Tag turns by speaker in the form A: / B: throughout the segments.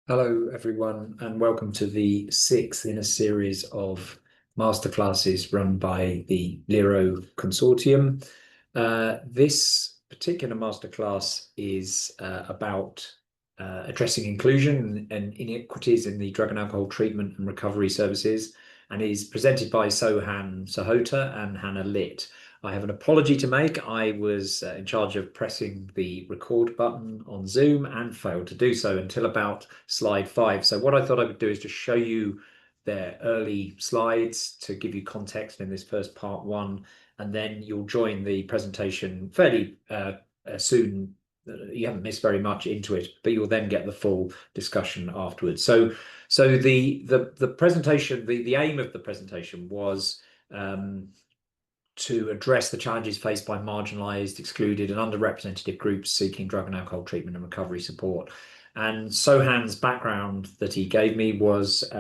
A: Hello, everyone, and welcome to the sixth in a series of masterclasses run by the LERO Consortium. This particular masterclass is about addressing inclusion and inequities in the drug and alcohol treatment and recovery services, and is presented by Sohan Sahota and Hannah Litt. I have an apology to make. I was in charge of pressing the record button on Zoom and failed to do so until about slide 5. So what I thought I would do is just show you their early slides to give you context in this first part 1, and then you'll join the presentation fairly soon. You haven't missed very much into it, but you'll then get the full discussion afterwards. So the presentation, the aim of the presentation was to address the challenges faced by marginalized, excluded, and underrepresented groups seeking drug and alcohol treatment and recovery support. And Sohan's background that he gave me was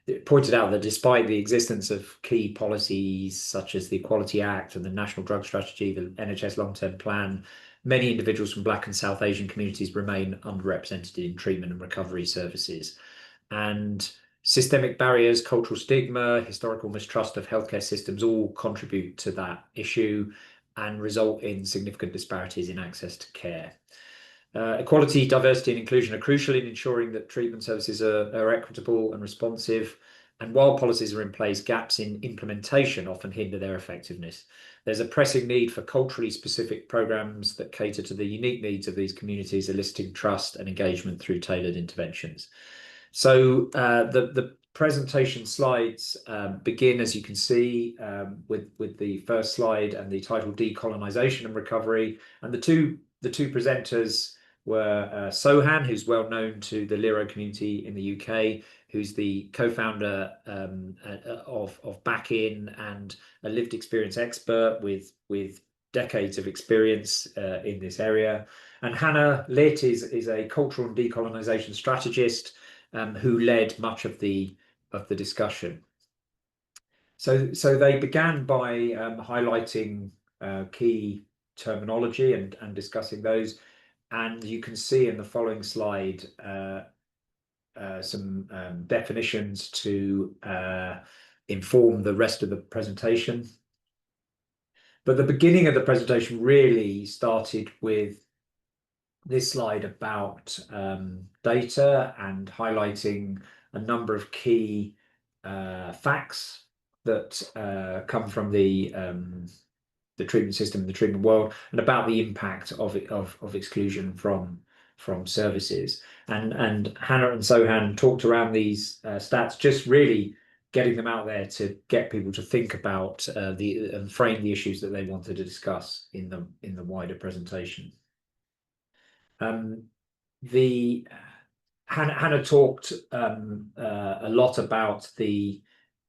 A: it pointed out that despite the existence of key policies such as the Equality Act and the National Drug Strategy, the NHS Long-Term Plan, many individuals from Black and South Asian communities remain underrepresented in treatment and recovery services. And systemic barriers, cultural stigma, historical mistrust of healthcare systems all contribute to that issue and result in significant disparities in access to care. Equality, diversity, and inclusion are crucial in ensuring that treatment services are equitable and responsive. And while policies are in place, gaps in implementation often hinder their effectiveness. There's a pressing need for culturally specific programs that cater to the unique needs of these communities, eliciting trust and engagement through tailored interventions. So the presentation slides begin, as you can see, with the first slide and the title "Decolonisation and Recovery." And the two presenters were Sohan, who's well known to the LERO community in the UK, who's the co-founder of Back In and a lived experience expert with decades of experience in this area. And Hannah Litt is a cultural and decolonisation strategist who led much of the discussion. So they began by highlighting key terminology and discussing those. And you can see in the following slide some definitions to inform the rest of the presentation. But the beginning of the presentation really started with this slide about data and highlighting a number of key facts that come from the treatment system, the treatment world, and about the impact of exclusion from services. And Hannah and Sohan talked around these stats, just really getting them out there to get people to think about and frame the issues that they wanted to discuss in the wider presentation. Hannah talked a lot about the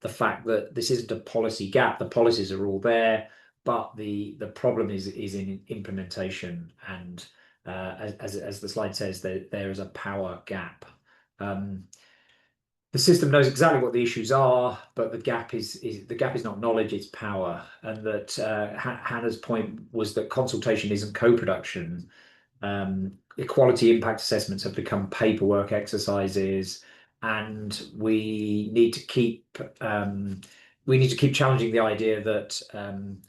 A: fact that this isn't a policy gap. The policies are all there, but the problem is in implementation. And as the slide says, there is a power gap. The system knows exactly what the issues are, but the gap is not knowledge, it's power. And that Hannah's point was that consultation isn't co-production. Equality impact assessments have become paperwork exercises, and we need to keep challenging the idea that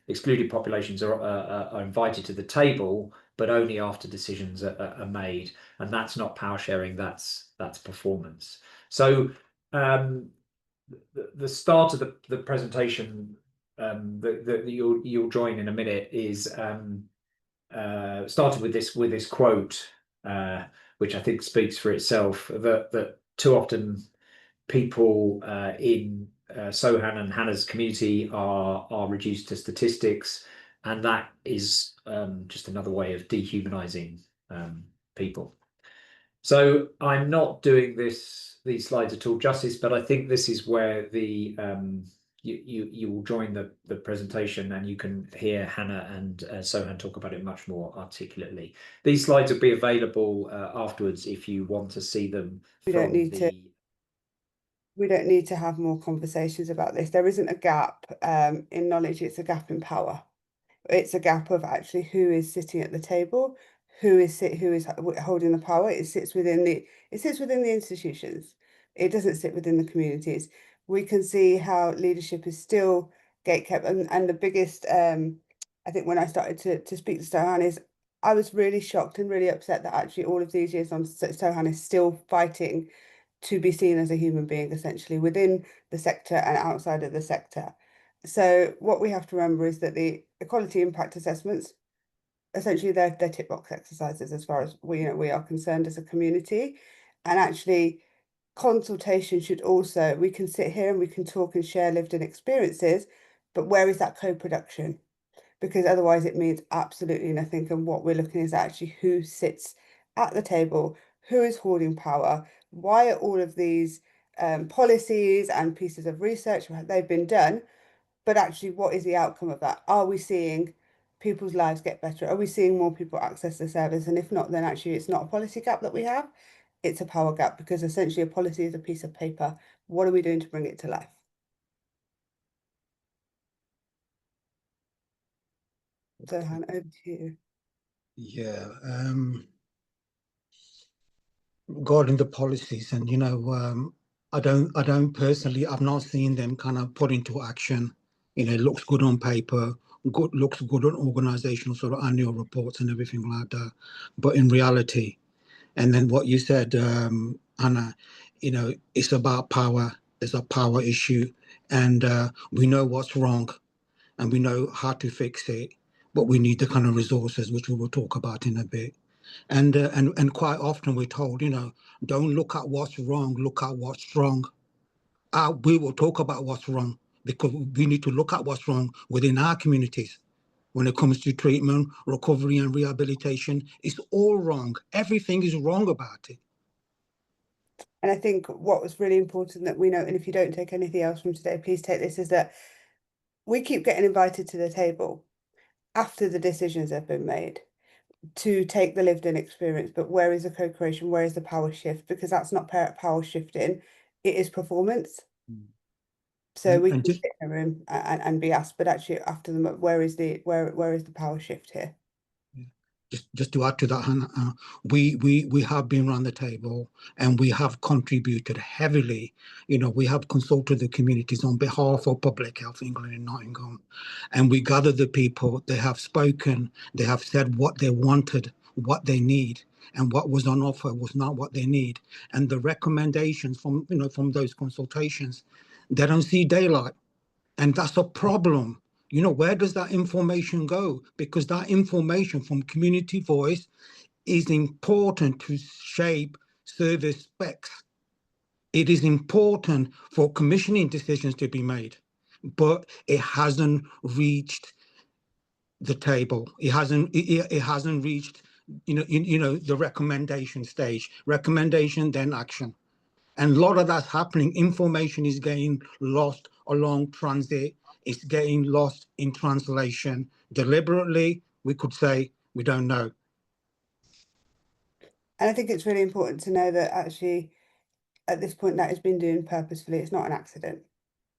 A: excluded populations are invited to the table, but only after decisions are made. And that's not power sharing, that's performance. So the start of the presentation that you'll join in a minute is started with this quote, which I think speaks for itself, that too often people in Sohan and Hannah's community are reduced to statistics, and that is just another way of dehumanizing people. So I'm not doing these slides at all justice, but I think this is where you will join the presentation, and you can hear Hannah and Sohan talk about it much more articulately. These slides will be available afterwards if you want to see them.
B: We don't need to have more conversations about this. There isn't a gap in knowledge, it's a gap in power. It's a gap of actually who is sitting at the table, who is holding the power. It sits within the institutions. It doesn't sit within the communities. We can see how leadership is still gatekept, and the biggest I think when I started to speak to Sohan is I was really shocked and really upset that actually all of these years on, Sohan is still fighting to be seen as a human being, essentially within the sector and outside of the sector. So what we have to remember is that the equality impact assessments, essentially they're tick box exercises as far as we are concerned as a community. And actually consultation should also, we can sit here and we can talk and share lived in experiences, but where is that co-production? Because otherwise it means absolutely nothing. And what we're looking is actually who sits at the table, who is holding power, why are all of these policies and pieces of research, they've been done, but actually what is the outcome of that? Are we seeing people's lives get better? Are we seeing more people access the service? And if not, then actually it's not a policy gap that we have, it's a power gap, because essentially a policy is a piece of paper. What are we doing to bring it to life? So,
C: Okay.
B: Han, over to you.
C: Yeah. Regarding the policies, and I don't personally, I've not seen them kind of put into action. It looks good on paper, looks good on organizational sort of annual reports and everything like that. But in reality, and then what you said, Anna, it's about power. There's a power issue, and we know what's wrong, and we know how to fix it, but we need the kind of resources which we will talk about in a bit. And quite often we're told, don't look at what's wrong, look at what's wrong. We will talk about what's wrong because we need to look at what's wrong within our communities. When it comes to treatment, recovery, and rehabilitation, it's all wrong. Everything is wrong about it.
B: And I think what was really important that we know, and if you don't take anything else from today, please take this, is that we keep getting invited to the table after the decisions have been made to take the lived in experience. But where is the co-creation? Where is the power shift? Because that's not power shifting, it is performance. So we
C: And
B: can
C: just
B: sit in a room and be asked, but actually after them, where is the power shift here?
C: just to add to that, Hannah, we have been around the table and we have contributed heavily. We have consulted the communities on behalf of Public Health England in Nottingham, and we gathered the people. They have spoken. They have said what they wanted, what they need, and what was on offer was not what they need. And the recommendations from those consultations, they don't see daylight. And that's a problem. Where does that information go? Because that information from community voice is important to shape service specs. It is important for commissioning decisions to be made, but it hasn't reached the table. It hasn't reached, the recommendation stage. Recommendation, then action. And a lot of that's happening. Information is getting lost along transit. It's getting lost in translation. Deliberately, we could say we don't know.
B: And I think it's really important to know that actually at this point that has been done purposefully. It's not an accident.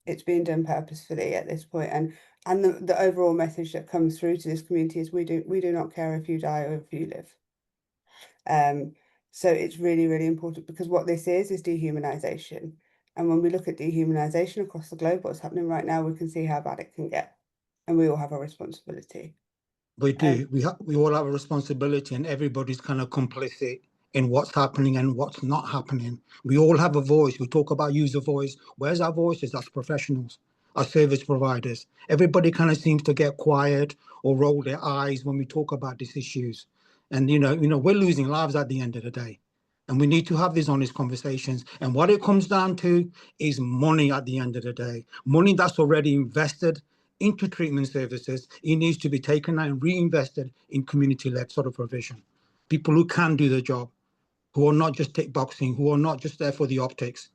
B: It's being done purposefully at this point. And the overall message that comes through to this community is we do not care if you die or if you live. So it's really, really important, because what this is dehumanization. And when we look at dehumanization across the globe, what's happening right now, we can see how bad it can get. And we all have a responsibility.
C: We do. We all have a responsibility, and everybody's kind of complicit in what's happening and what's not happening. We all have a voice. We talk about user voice. Where's our voices? That's professionals, our service providers. Everybody kind of seems to get quiet or roll their eyes when we talk about these issues. And we're losing lives at the end of the day. And we need to have these honest conversations. And what it comes down to is money at the end of the day. Money that's already invested into treatment services. It needs to be taken out and reinvested in community-led sort of provision. People who can do the job, who are not just tick boxing, who are not just there for the optics.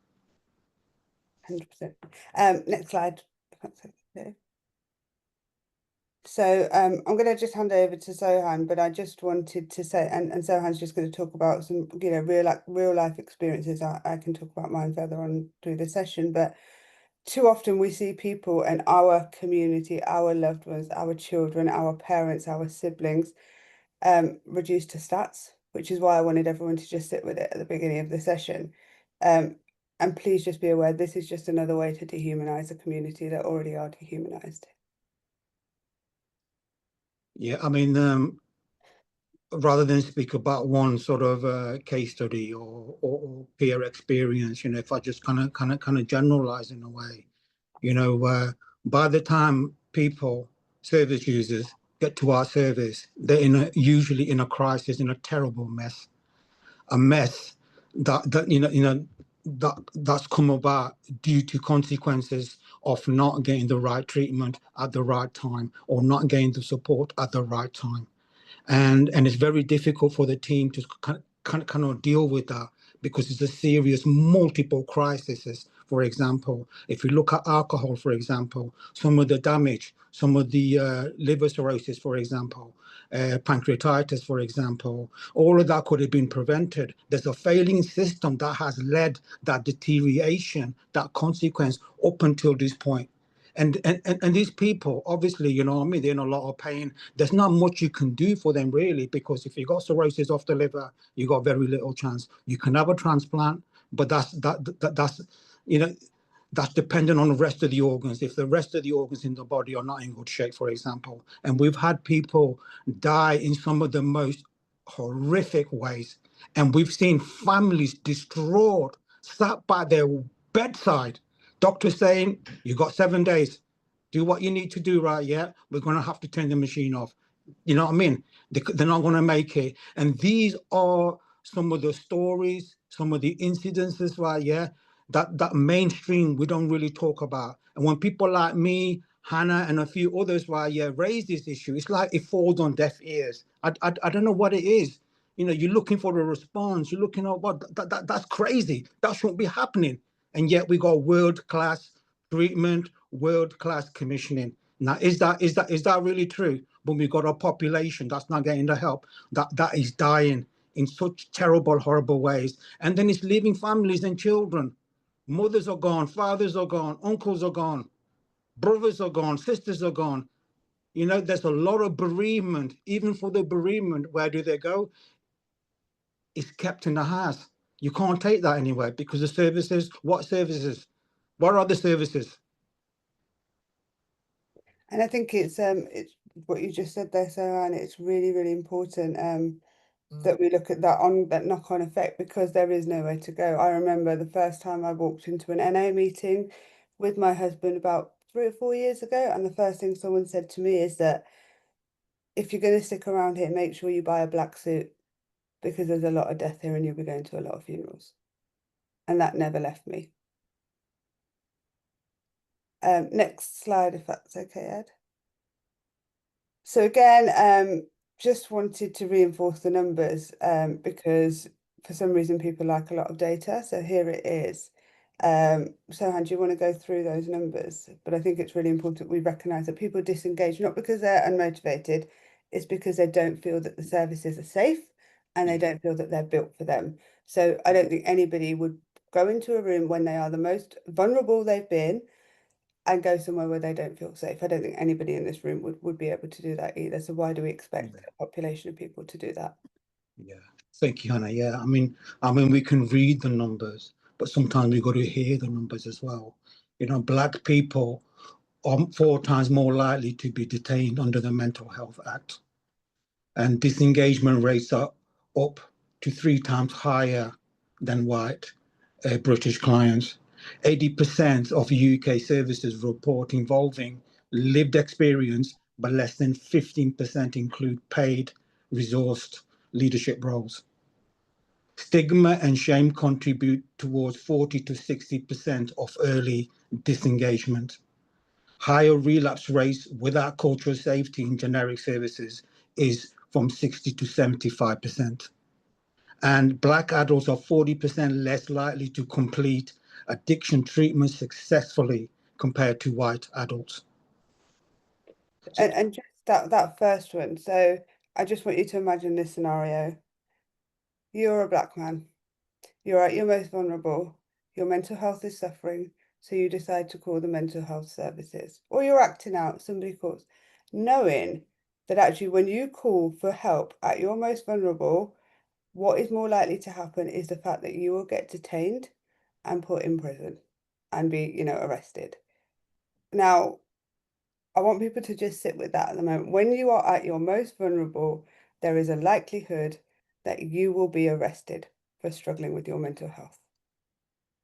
B: 100%. Next slide. So I'm going to just hand over to Sohan, but I just wanted to say, and Sohan's just going to talk about some, real life experiences. I can talk about mine further on through the session, but too often we see people in our community, our loved ones, our children, our parents, our siblings, reduced to stats, which is why I wanted everyone to just sit with it at the beginning of the session. And please just be aware, this is just another way to dehumanize a community that already are dehumanized.
C: Yeah, I mean, rather than speak about one sort of case study or peer experience, if I just kind of generalize in a way, by the time people, service users, get to our service, they're usually in a crisis, in a terrible mess, a mess that's come about due to consequences of not getting the right treatment at the right time or not getting the support at the right time. And it's very difficult for the team to kind of deal with that, because it's a serious multiple crises. For example, if we look at alcohol, for example, some of the damage, some of the liver cirrhosis, for example, pancreatitis, for example, all of that could have been prevented. There's a failing system that has led that deterioration, that consequence up until this point. And these people, obviously, I mean, they're in a lot of pain. There's not much you can do for them, really, because if you got cirrhosis of the liver, you got very little chance. You can have a transplant, but that's that's dependent on the rest of the organs. If the rest of the organs in the body are not in good shape, for example. And we've had people die in some of the most horrific ways. And we've seen families distraught, sat by their bedside, doctor saying, you got 7 days, do what you need to do, right? Yeah, we're going to have to turn the machine off. You know what I mean? They're not going to make it. And these are some of the stories, some of the incidences, right? Yeah, that mainstream we don't really talk about. And when people like me, Hannah, and a few others, right, yeah, raise this issue, it's like it falls on deaf ears. I don't know what it is. You're looking for a response. You're looking at what that's crazy. That shouldn't be happening. And yet we got world-class treatment, world-class commissioning. Now, is that really true? When we got a population that's not getting the help, that is dying in such terrible, horrible ways, and then it's leaving families and children. Mothers are gone, fathers are gone, uncles are gone, brothers are gone, sisters are gone. There's a lot of bereavement. Even for the bereavement, where do they go? It's kept in the house. You can't take that anywhere, because the services, what services? What are the services?
B: And I think it's what you just said there, Sarah, and it's really, really important that we look at that knock-on effect, because there is nowhere to go. I remember the first time I walked into an NA meeting with my husband about 3 or 4 years ago, and the first thing someone said to me is that if you're going to stick around here, make sure you buy a black suit, because there's a lot of death here and you'll be going to a lot of funerals. And that never left me. Next slide, if that's okay, Ed. So again, just wanted to reinforce the numbers because for some reason people like a lot of data. So here it is. Sohan, do you want to go through those numbers? But I think it's really important we recognise that people disengage, not because they're unmotivated, it's because they don't feel that the services are safe and they don't feel that they're built for them. So I don't think anybody would go into a room when they are the most vulnerable they've been and go somewhere where they don't feel safe. I don't think anybody in this room would be able to do that either. So why do we expect a population of people to do that?
C: Yeah, thank you, Hannah. Yeah, I mean, we can read the numbers, but sometimes we got to hear the numbers as well. Black people are 4 times more likely to be detained under the Mental Health Act, and disengagement rates are up to 3 times higher than white British clients. 80% of UK services report involving lived experience, but less than 15% include paid, resourced leadership roles. Stigma and shame contribute towards 40 to 60% of early disengagement. Higher relapse rates without cultural safety in generic services is from 60 to 75%. And Black adults are 40% less likely to complete addiction treatment successfully compared to white adults.
B: And just that first one. So I just want you to imagine this scenario. You're a black man. You're at your most vulnerable. Your mental health is suffering. So you decide to call the mental health services. Or you're acting out, somebody calls. Knowing that actually when you call for help at your most vulnerable, what is more likely to happen is the fact that you will get detained and put in prison and be, arrested. Now, I want people to just sit with that at the moment. When you are at your most vulnerable, there is a likelihood that you will be arrested for struggling with your mental health.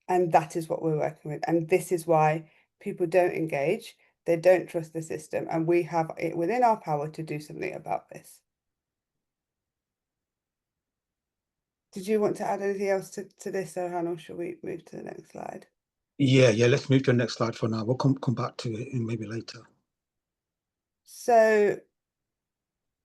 B: And that is what we're working with. And this is why people don't engage. They don't trust the system. And we have it within our power to do something about this. Did you want to add anything else to this, Sohan, or should we move to the next slide?
C: Yeah, let's move to the next slide for now. We'll come back to it maybe later.
B: So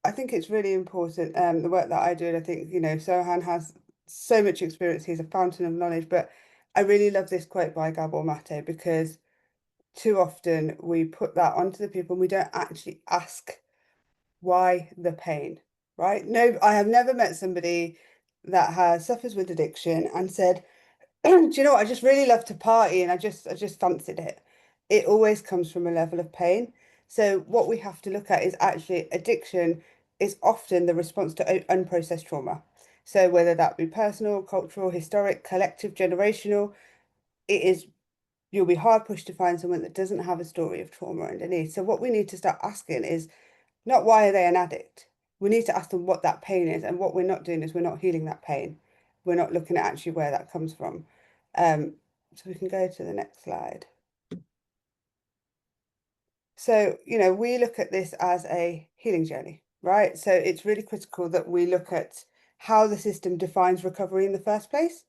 B: I think it's really important, the work that I do, and I think, Sohan has so much experience. He's a fountain of knowledge, but I really love this quote by Gabor Mate, because too often we put that onto the people and we don't actually ask why the pain, right? No, I have never met somebody that suffers with addiction and said, do you know what? I just really love to party and I just fancied it. It always comes from a level of pain. So what we have to look at is actually addiction is often the response to unprocessed trauma. So whether that be personal, cultural, historic, collective, generational, you'll be hard pushed to find someone that doesn't have a story of trauma underneath. So what we need to start asking is not why are they an addict? We need to ask them what that pain is. And what we're not doing is we're not healing that pain. We're not looking at actually where that comes from. So we can go to the next slide. So, we look at this as a healing journey, right? So it's really critical that we look at how the system defines recovery in the first place.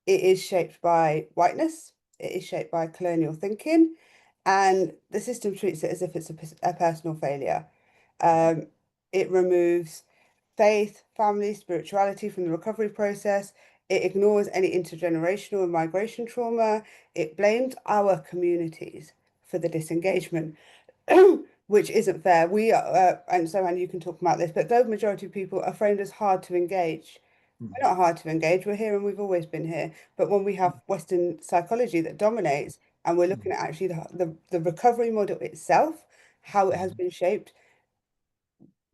B: It is shaped by whiteness. It is shaped by colonial thinking. And the system treats it as if it's a personal failure. It removes faith, family, spirituality from the recovery process. It ignores any intergenerational and migration trauma. It blames our communities for the disengagement, which isn't fair. We are, and so, and you can talk about this, but the majority of people are framed as hard to engage. We're not hard to engage. We're here and we've always been here. But when we have Western psychology that dominates, and we're looking at actually the recovery model itself, how it has been shaped,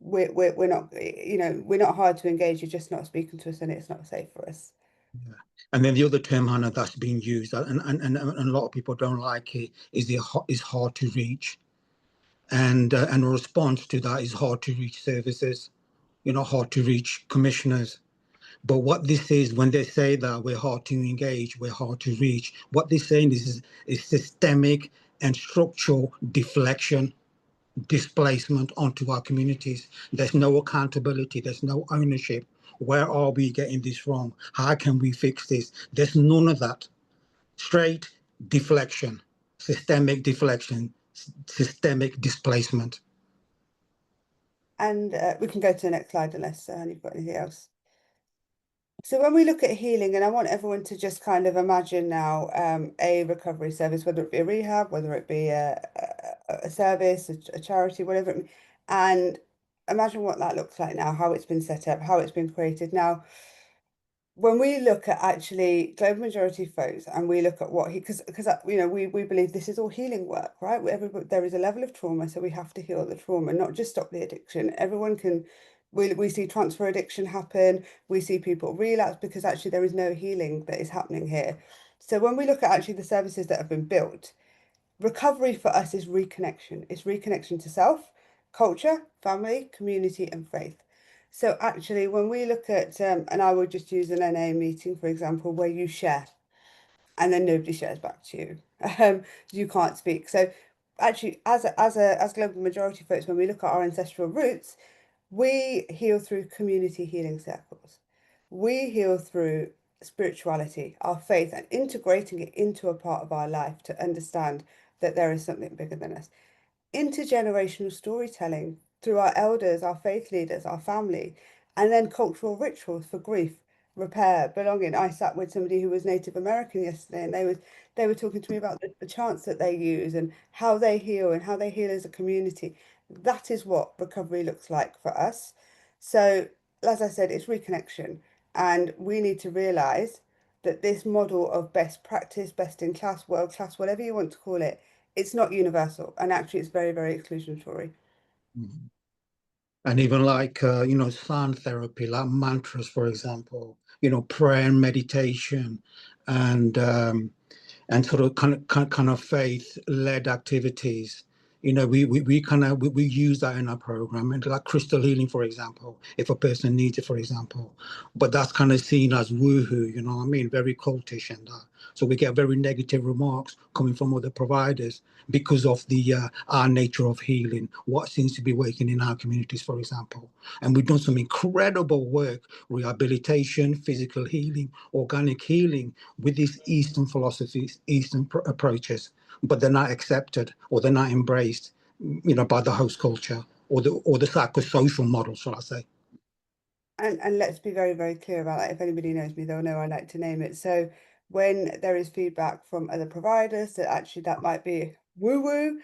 B: we're not, we're not hard to engage. You're just not speaking to us and it's not safe for us.
C: Yeah. And then the other term, Hannah, that's being used, and a lot of people don't like it, is hard to reach. And a response to that is hard to reach services, hard to reach commissioners. But what this is, when they say that we're hard to engage, we're hard to reach, what they're saying is systemic and structural deflection, displacement onto our communities. There's no accountability, there's no ownership. Where are we getting this wrong? How can we fix this? There's none of that. Straight deflection, systemic deflection, systemic displacement.
B: And we can go to the next slide unless you've got anything else. So when we look at healing, and I want everyone to just kind of imagine now a recovery service, whether it be a rehab, whether it be a service, a charity, whatever, and imagine what that looks like now, how it's been set up, how it's been created. Now, when we look at actually global majority folks and we look at what because we believe this is all healing work, right? There is a level of trauma, so we have to heal the trauma, not just stop the addiction. Everyone can, we see transfer addiction happen, we see people relapse because actually there is no healing that is happening here. So when we look at actually the services that have been built, recovery for us is reconnection. It's reconnection to self, culture, family, community, and faith. So actually, when we look at, and I would just use an NA meeting, for example, where you share and then nobody shares back to you. You can't speak. So actually, as global majority folks, when we look at our ancestral roots, we heal through community healing circles. We heal through spirituality, our faith, and integrating it into a part of our life to understand that there is something bigger than us. Intergenerational storytelling through our elders, our faith leaders, our family, and then cultural rituals for grief, repair, belonging. I sat with somebody who was Native American yesterday, and they were talking to me about the chants that they use and how they heal as a community. That is what recovery looks like for us. So, as I said, it's reconnection, and we need to realize that this model of best practice, best in class, world class, whatever you want to call it, it's not universal, and actually it's very, very exclusionary.
C: Mhm. And even like sound therapy, like mantras, for example, prayer and meditation, and sort of kind of faith-led activities. We use that in our program, and like crystal healing, for example, if a person needs it, for example. But that's kind of seen as woohoo, you know what I mean? Very cultish and that. So we get very negative remarks coming from other providers because of the our nature of healing, what seems to be working in our communities, for example. And we've done some incredible work, rehabilitation, physical healing, organic healing with these Eastern philosophies, Eastern approaches, but they're not accepted or they're not embraced, by the host culture or the psychosocial model, shall I say.
B: And let's be very, very clear about that. If anybody knows me, they'll know I like to name it. So when there is feedback from other providers that actually that might be woo-woo,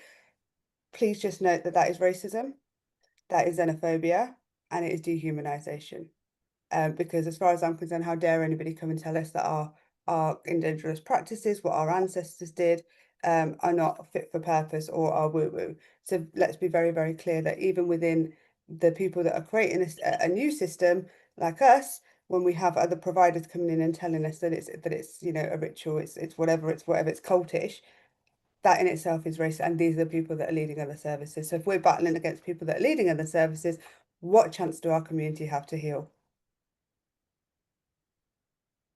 B: please just note that that is racism, that is xenophobia, and it is dehumanization. Because as far as I'm concerned, how dare anybody come and tell us that our indigenous practices, what our ancestors did, are not fit for purpose or are woo-woo. So let's be very, very clear that even within the people that are creating a new system like us, when we have other providers coming in and telling us that it's a ritual, it's whatever, it's cultish, that in itself is racist. And these are the people that are leading other services. So if we're battling against people that are leading other services, what chance do our community have to heal?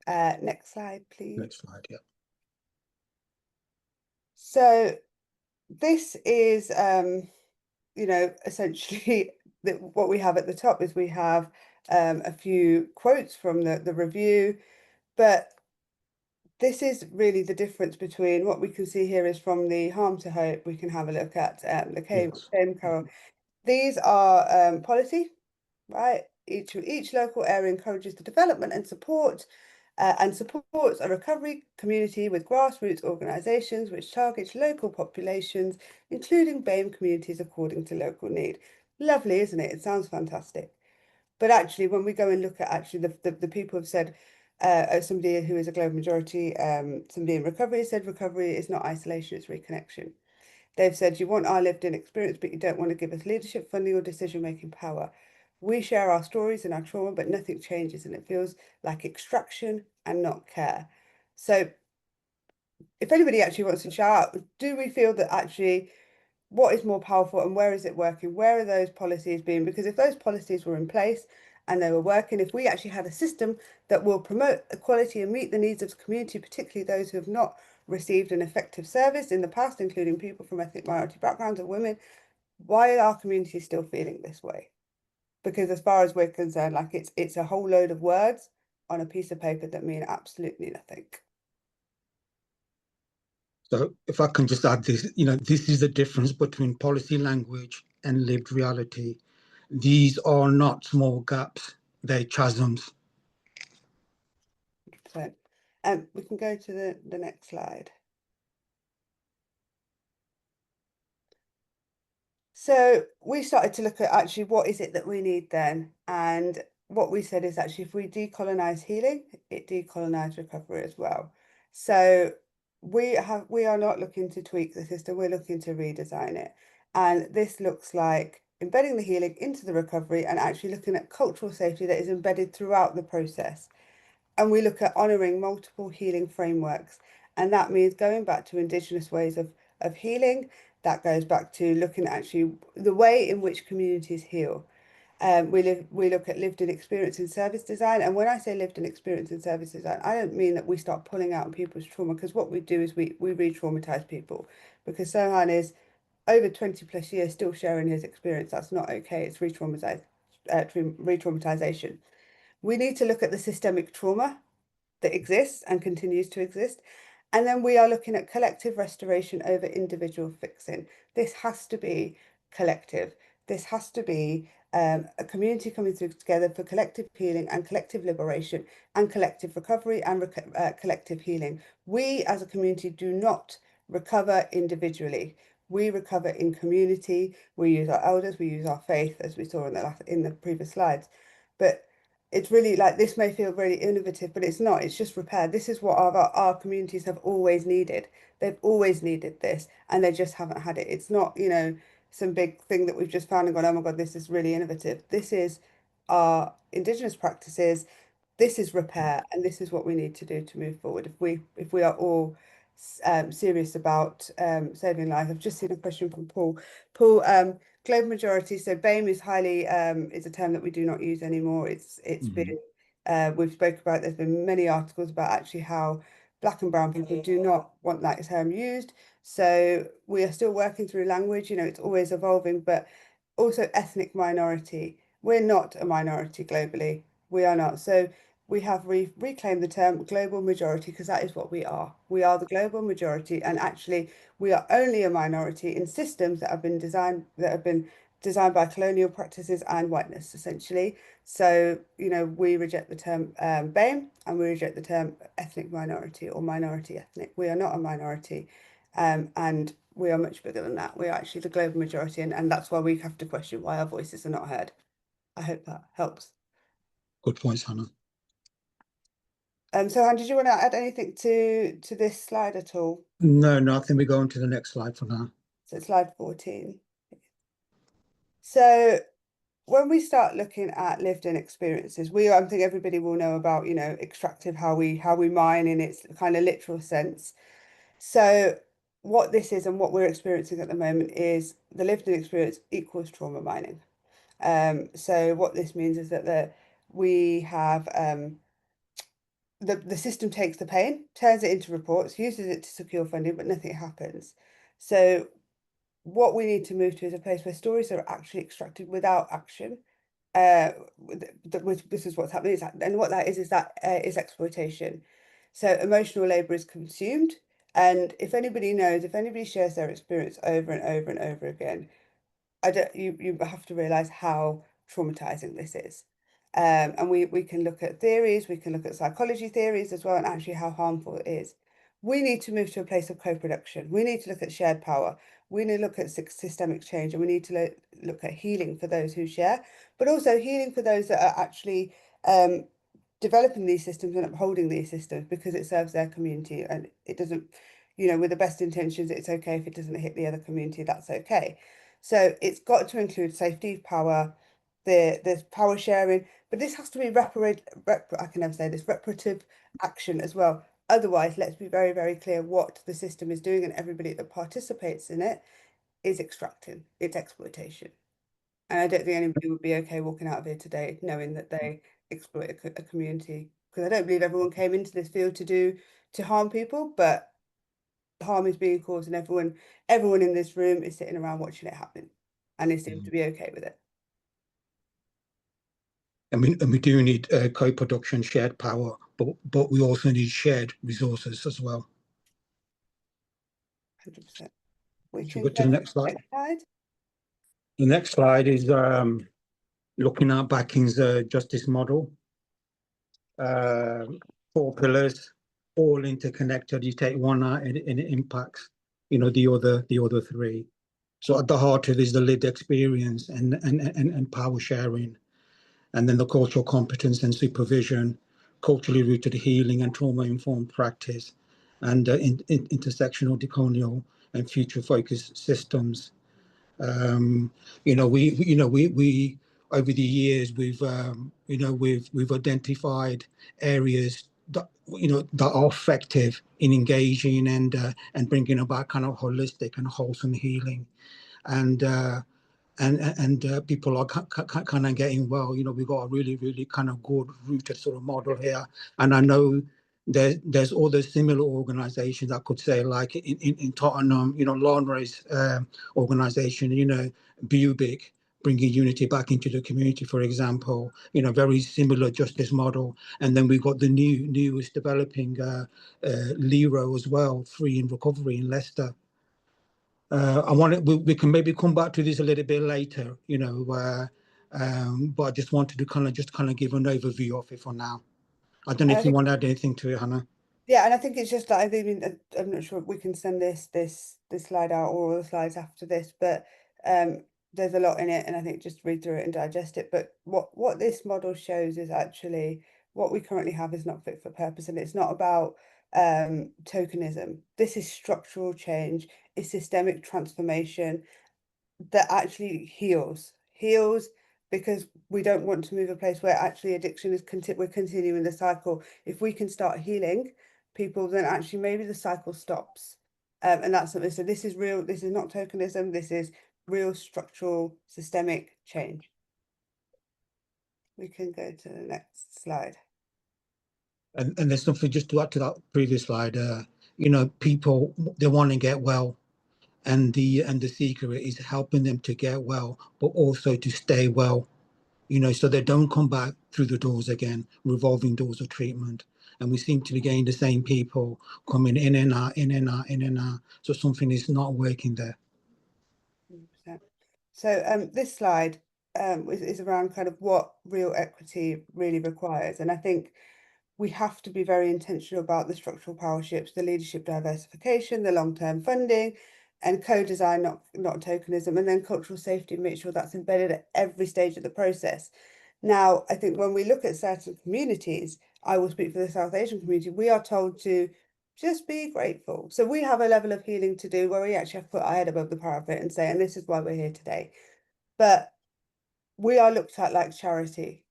B: Next slide, please.
C: Next slide, yeah.
B: So this is, essentially what we have at the top is we have a few quotes from the review, but this is really the difference between what we can see here is from the harm to hope. We can have a look at the Came Carol. These are policy, right? Each local area encourages the development and supports a recovery community with grassroots organisations which target local populations, including BAME communities according to local need. Lovely, isn't it? It sounds fantastic. But actually, when we go and look at actually the people have said, somebody who is a global majority, somebody in recovery said recovery is not isolation, it's reconnection. They've said you want our lived in experience, but you don't want to give us leadership, funding, or decision-making power. We share our stories and our trauma, but nothing changes, and it feels like extraction and not care. So if anybody actually wants to shout out, do we feel that actually what is more powerful and where is it working? Where are those policies being? Because if those policies were in place and they were working, if we actually had a system that will promote equality and meet the needs of the community, particularly those who have not received an effective service in the past, including people from ethnic minority backgrounds and women, why are our communities still feeling this way? Because as far as we're concerned, like it's a whole load of words on a piece of paper that mean absolutely nothing.
C: So if I can just add this, this is the difference between policy language and lived reality. These are not small gaps, they're chasms.
B: 100%. We can go to the next slide. So we started to look at actually what is it that we need then, and what we said is actually if we decolonize healing, it decolonize recovery as well. So we are not looking to tweak the system, we're looking to redesign it. And this looks like embedding the healing into the recovery and actually looking at cultural safety that is embedded throughout the process. And we look at honouring multiple healing frameworks. And that means going back to Indigenous ways of healing. That goes back to looking at actually the way in which communities heal. We look at lived in experience in service design. And when I say lived in experience in service design, I don't mean that we start pulling out people's trauma, because what we do is we re-traumatize people. Because Sohan is over 20 plus years still sharing his experience. That's not okay. It's re-traumatization. We need to look at the systemic trauma that exists and continues to exist. And then we are looking at collective restoration over individual fixing. This has to be collective. This has to be a community coming together for collective healing and collective liberation and collective recovery and collective healing. We as a community do not recover individually. We recover in community. We use our elders, we use our faith, as we saw in the previous slides. But it's really like, this may feel really innovative, but it's not. It's just repair. This is what our communities have always needed. They've always needed this, and they just haven't had it. It's not, some big thing that we've just found and gone, oh my God, this is really innovative. This is our Indigenous practices. This is repair, and this is what we need to do to move forward. If we are all serious about saving lives. I've just seen a question from Paul. Paul, global majority. So BAME is highly is a term that we do not use anymore. It's been we've spoke about. There's been many articles about actually how Black and brown people do not want that term used. So we are still working through language. You know, it's always evolving, but also ethnic minority. We're not a minority globally. We are not. So we have reclaimed the term global majority because that is what we are. We are the global majority, and actually we are only a minority in systems that have been designed by colonial practices and whiteness, essentially. So, you know, we reject the term BAME, and we reject the term ethnic minority or minority ethnic. We are not a minority, and we are much bigger than that. We are actually the global majority, and that's why we have to question why our voices are not heard. I hope that helps.
C: Good points, Hannah.
B: So, Han, did you want to add anything to this slide at all?
C: No, I think we go on to the next slide for now.
B: So, slide 14. So, when we start looking at lived-in experiences, I think everybody will know about, you know, extractive, how we mine in its kind of literal sense. So, what this is and what we're experiencing at the moment is the lived-in experience equals trauma mining. So, what this means is that we have the system takes the pain, turns it into reports, uses it to secure funding, but nothing happens. So what we need to move to is a place where stories are actually extracted without action. This is what's happening, and what that is that is exploitation. So emotional labor is consumed, and if anybody knows, if anybody shares their experience over and over and over again, you have to realize how traumatizing this is. And we can look at theories, we can look at psychology theories as well, and actually how harmful it is. We need to move to a place of co-production. We need to look at shared power. We need to look at systemic change, and we need to look at healing for those who share, but also healing for those that are actually developing these systems and upholding these systems because it serves their community, and it doesn't, you know, with the best intentions, it's okay if it doesn't hit the other community, that's okay. So it's got to include safety, power, there's power sharing, but this has to be I can never say this, reparative action as well. Otherwise, let's be very, very clear what the system is doing, and everybody that participates in it is extracting, it's exploitation. And I don't think anybody would be okay walking out of here today knowing that they exploit a community, because I don't believe everyone came into this field to harm people, but harm is being caused, and everyone in this room is sitting around watching it happen, and they seem to be okay with it.
C: And we do need co-production, shared power, but we also need shared resources as well.
B: 100%. We
C: Should
B: can
C: we go to the next slide? The next slide is looking at Backing's justice model. 4 pillars, all interconnected. You take one out and it impacts, you know, the other 3. So at the heart of it is the lived experience and power sharing, and then the cultural competence and supervision, culturally rooted healing and trauma-informed practice, and intersectional, decolonial, and future-focused systems. We over the years we've identified areas that that are effective in engaging and bringing about kind of holistic and wholesome healing, and people are kind of getting well. We've got a really kind of good rooted sort of model here, and I know there's other similar organizations I could say, like in Tottenham, Lorne's organization, Bubic, bringing unity back into the community, for example, very similar justice model. And then we've got the newest developing LERO as well, Free in Recovery in Leicester. We can maybe come back to this a little bit later, but I just wanted to kind of give an overview of it for now. I don't know if you want to add anything to it, Hannah.
B: Yeah, and I think it's just like, I mean, I'm not sure if we can send this slide out or all the slides after this, but there's a lot in it, and I think just read through it and digest it. But what this model shows is actually what we currently have is not fit for purpose, and it's not about tokenism. This is structural change, it's systemic transformation. that actually heals because we don't want to move a place where actually addiction is we're continuing the cycle. If we can start healing people, then actually maybe the cycle stops. And that's something. So this is real. This is not tokenism. This is real structural systemic change. We can go to the next slide.
C: And there's something just to add to that previous slide. You know, people, they want to get well, and the secret is helping them to get well, but also to stay well. You know, so they don't come back through the doors again, revolving doors of treatment. And we seem to be getting the same people coming in and out, in and out, in and out. So something is not working there.
B: 100%. So this slide is around kind of what real equity really requires. And I think we have to be very intentional about the structural power shifts, the leadership diversification, the long-term funding, and co-design, not tokenism, and then cultural safety, make sure that's embedded at every stage of the process. Now, I think when we look at certain communities, I will speak for the South Asian community, we are told to just be grateful. So we have a level of healing to do where we actually have to put our head above the parapet and say, and this is why we're here today. But we are looked at like charity.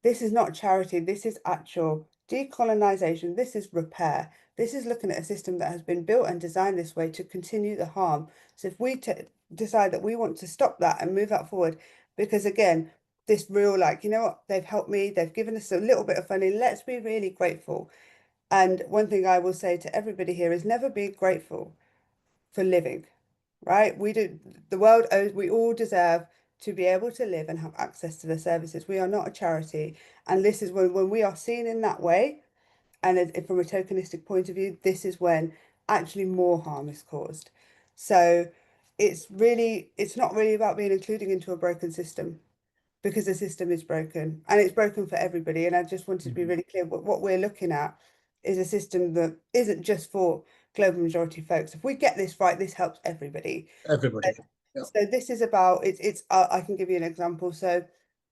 B: This is not charity. This is actual decolonisation. This is repair. This is looking at a system that has been built and designed this way to continue the harm. So if we decide that we want to stop that and move that forward, because again, this real, like, you know what, they've helped me, they've given us a little bit of funding, let's be really grateful. And one thing I will say to everybody here is never be grateful for living, right? The world owes, we all deserve to be able to live and have access to the services. We are not a charity. And this is when we are seen in that way, and from a tokenistic point of view, this is when actually more harm is caused. So it's not really about being included into a broken system, because the system is broken and it's broken for everybody. And I just wanted to be really clear, what we're looking at is a system that isn't just for global majority folks. If we get this right, this helps everybody.
C: Everybody. Yeah.
B: So this is about, I can give you an example. So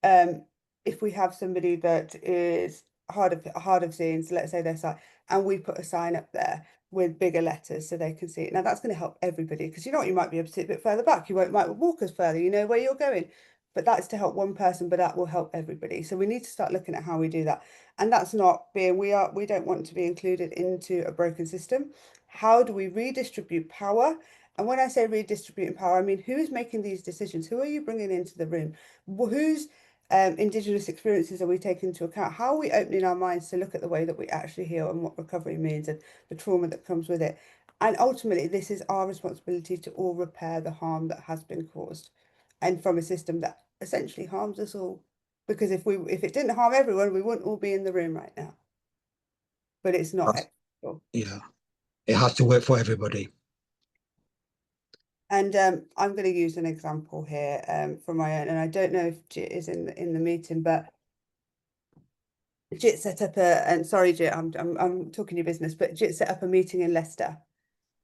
B: if we have somebody that is hard of seeing, so let's say they're sight, and we put a sign up there with bigger letters so they can see it. Now that's going to help everybody, because you know what, you might be able to sit a bit further back, might walk us further, you know where you're going. But that's to help one person, but that will help everybody. So we need to start looking at how we do that. And that's not being, we don't want to be included into a broken system. How do we redistribute power? And when I say redistributing power, I mean, who is making these decisions? Who are you bringing into the room? Whose Indigenous experiences are we taking into account? How are we opening our minds to look at the way that we actually heal and what recovery means and the trauma that comes with it? And ultimately, this is our responsibility to all repair the harm that has been caused, and from a system that essentially harms us all. Because if it didn't harm everyone, we wouldn't all be in the room right now. But it's not equitable.
C: Yeah, it has to work for everybody.
B: And I'm going to use an example here from my own, and I don't know if Jit is in the meeting, but Jit set up and sorry Jit, I'm talking your business, but Jit set up a meeting in Leicester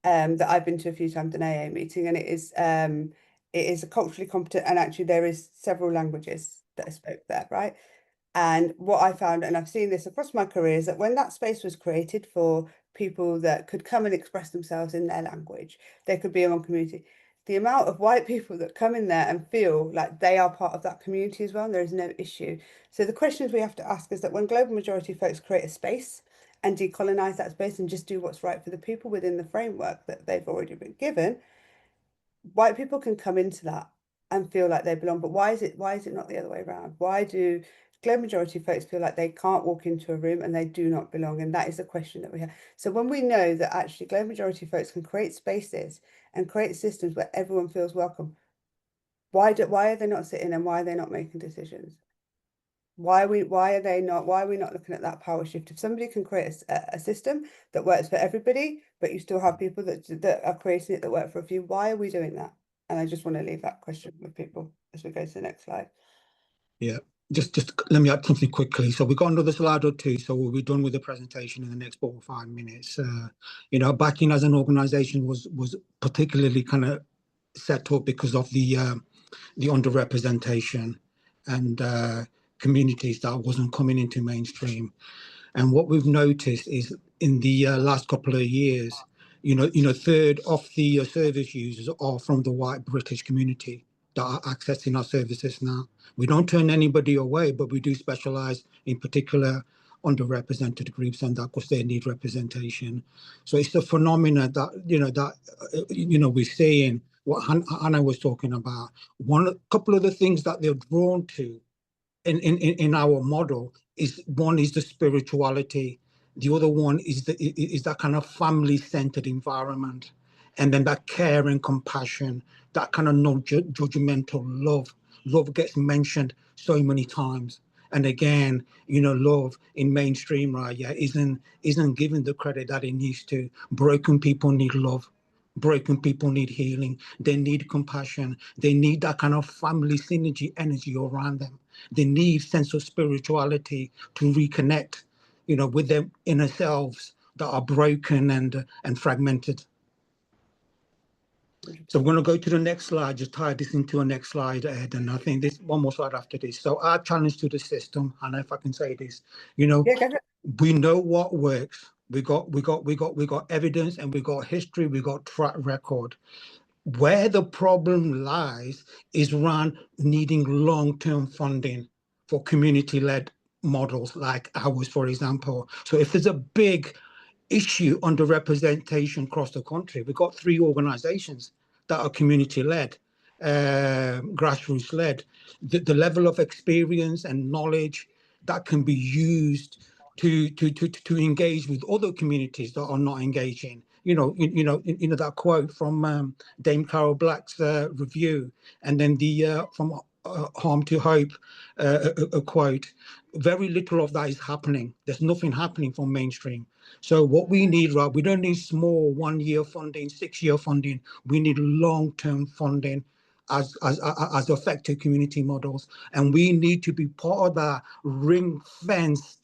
B: that I've been to a few times, an AA meeting, and it is a culturally competent, and actually there is several languages that are spoke there, right? And what I found, and I've seen this across my career, is that when that space was created for people that could come and express themselves in their language, they could be among community. The amount of white people that come in there and feel like they are part of that community as well, and there is no issue. So the questions we have to ask is that when global majority folks create a space and decolonize that space and just do what's right for the people within the framework that they've already been given, white people can come into that and feel like they belong. But why is it not the other way around? Why do global majority folks feel like they can't walk into a room and they do not belong? And that is the question that we have. So when we know that actually global majority folks can create spaces and create systems where everyone feels welcome, why are they not sitting and why are they not making decisions? Why are we not looking at that power shift? If somebody can create a system that works for everybody, but you still have people that are creating it that work for a few, why are we doing that? And I just want to leave that question with people as we go to the next slide.
C: Yeah, just let me add something quickly. So we've got another slide or two, so we'll be done with the presentation in the next 4 or 5 minutes. You know, backing as an organization was particularly kind of set up because of the underrepresentation and communities that wasn't coming into mainstream. And what we've noticed is in the last couple of years, you know, third of the service users are from the white British community. that are accessing our services now. We don't turn anybody away, but we do specialize in particular underrepresented groups, and that because they need representation. So it's a phenomena that we're seeing what Hannah was talking about. Couple of the things that they're drawn to in our model is, one is the spirituality, the other one is that kind of family-centered environment, and then that care and compassion, that kind of non-judgmental love. Love gets mentioned so many times, and again, love in mainstream, right? Yeah, isn't given the credit that it needs to. Broken people need love. Broken people need healing. They need compassion. They need that kind of family synergy energy around them. They need sense of spirituality to reconnect, with their inner selves that are broken and fragmented. So I'm going to go to the next slide, just tie this into a next slide, Ed, and I think this one more slide after this. So our challenge to the system, and if I can say this, we know what works. We got evidence, and we got history, we got track record. Where the problem lies is around needing long-term funding for community-led models like ours, for example. So if there's a big issue underrepresentation across the country, we've got 3 organizations that are community-led, grassroots-led. The level of experience and knowledge that can be used to engage with other communities that are not engaging. That quote from Dame Carol Black's review, and then the from Harm to Hope a quote. Very little of that is happening. There's nothing happening from mainstream. So what we need, Rob, we don't need small 1-year funding, 6-year funding. We need long-term funding as effective community models, and we need to be part of that ring-fenced,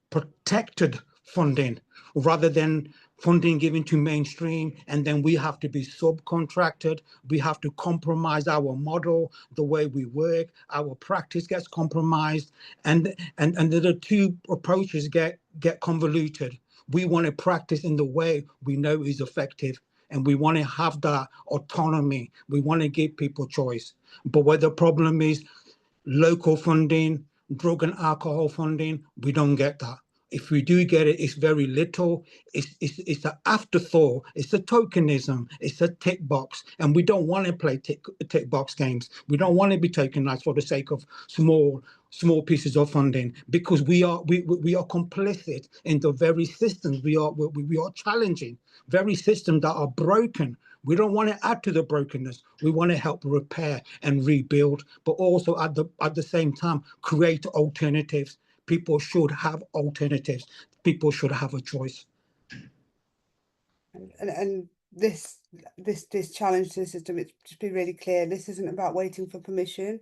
C: protected funding rather than funding given to mainstream, and then we have to be subcontracted. We have to compromise our model, the way we work, our practice gets compromised, and the 2 approaches get convoluted. We want to practice in the way we know is effective, and we want to have that autonomy. We want to give people choice. But where the problem is local funding, drug and alcohol funding, we don't get that. If we do get it, it's very little. It's an afterthought. It's a tokenism. It's a tick box, and we don't want to play tick box games. We don't want to be tokenized for the sake of small pieces of funding, because we are complicit in the very systems we are challenging, very systems that are broken. We don't want to add to the brokenness. We want to help repair and rebuild, but also at the same time create alternatives. People should have alternatives. People should have a choice.
B: And this challenge to the system, it's just be really clear. This isn't about waiting for permission.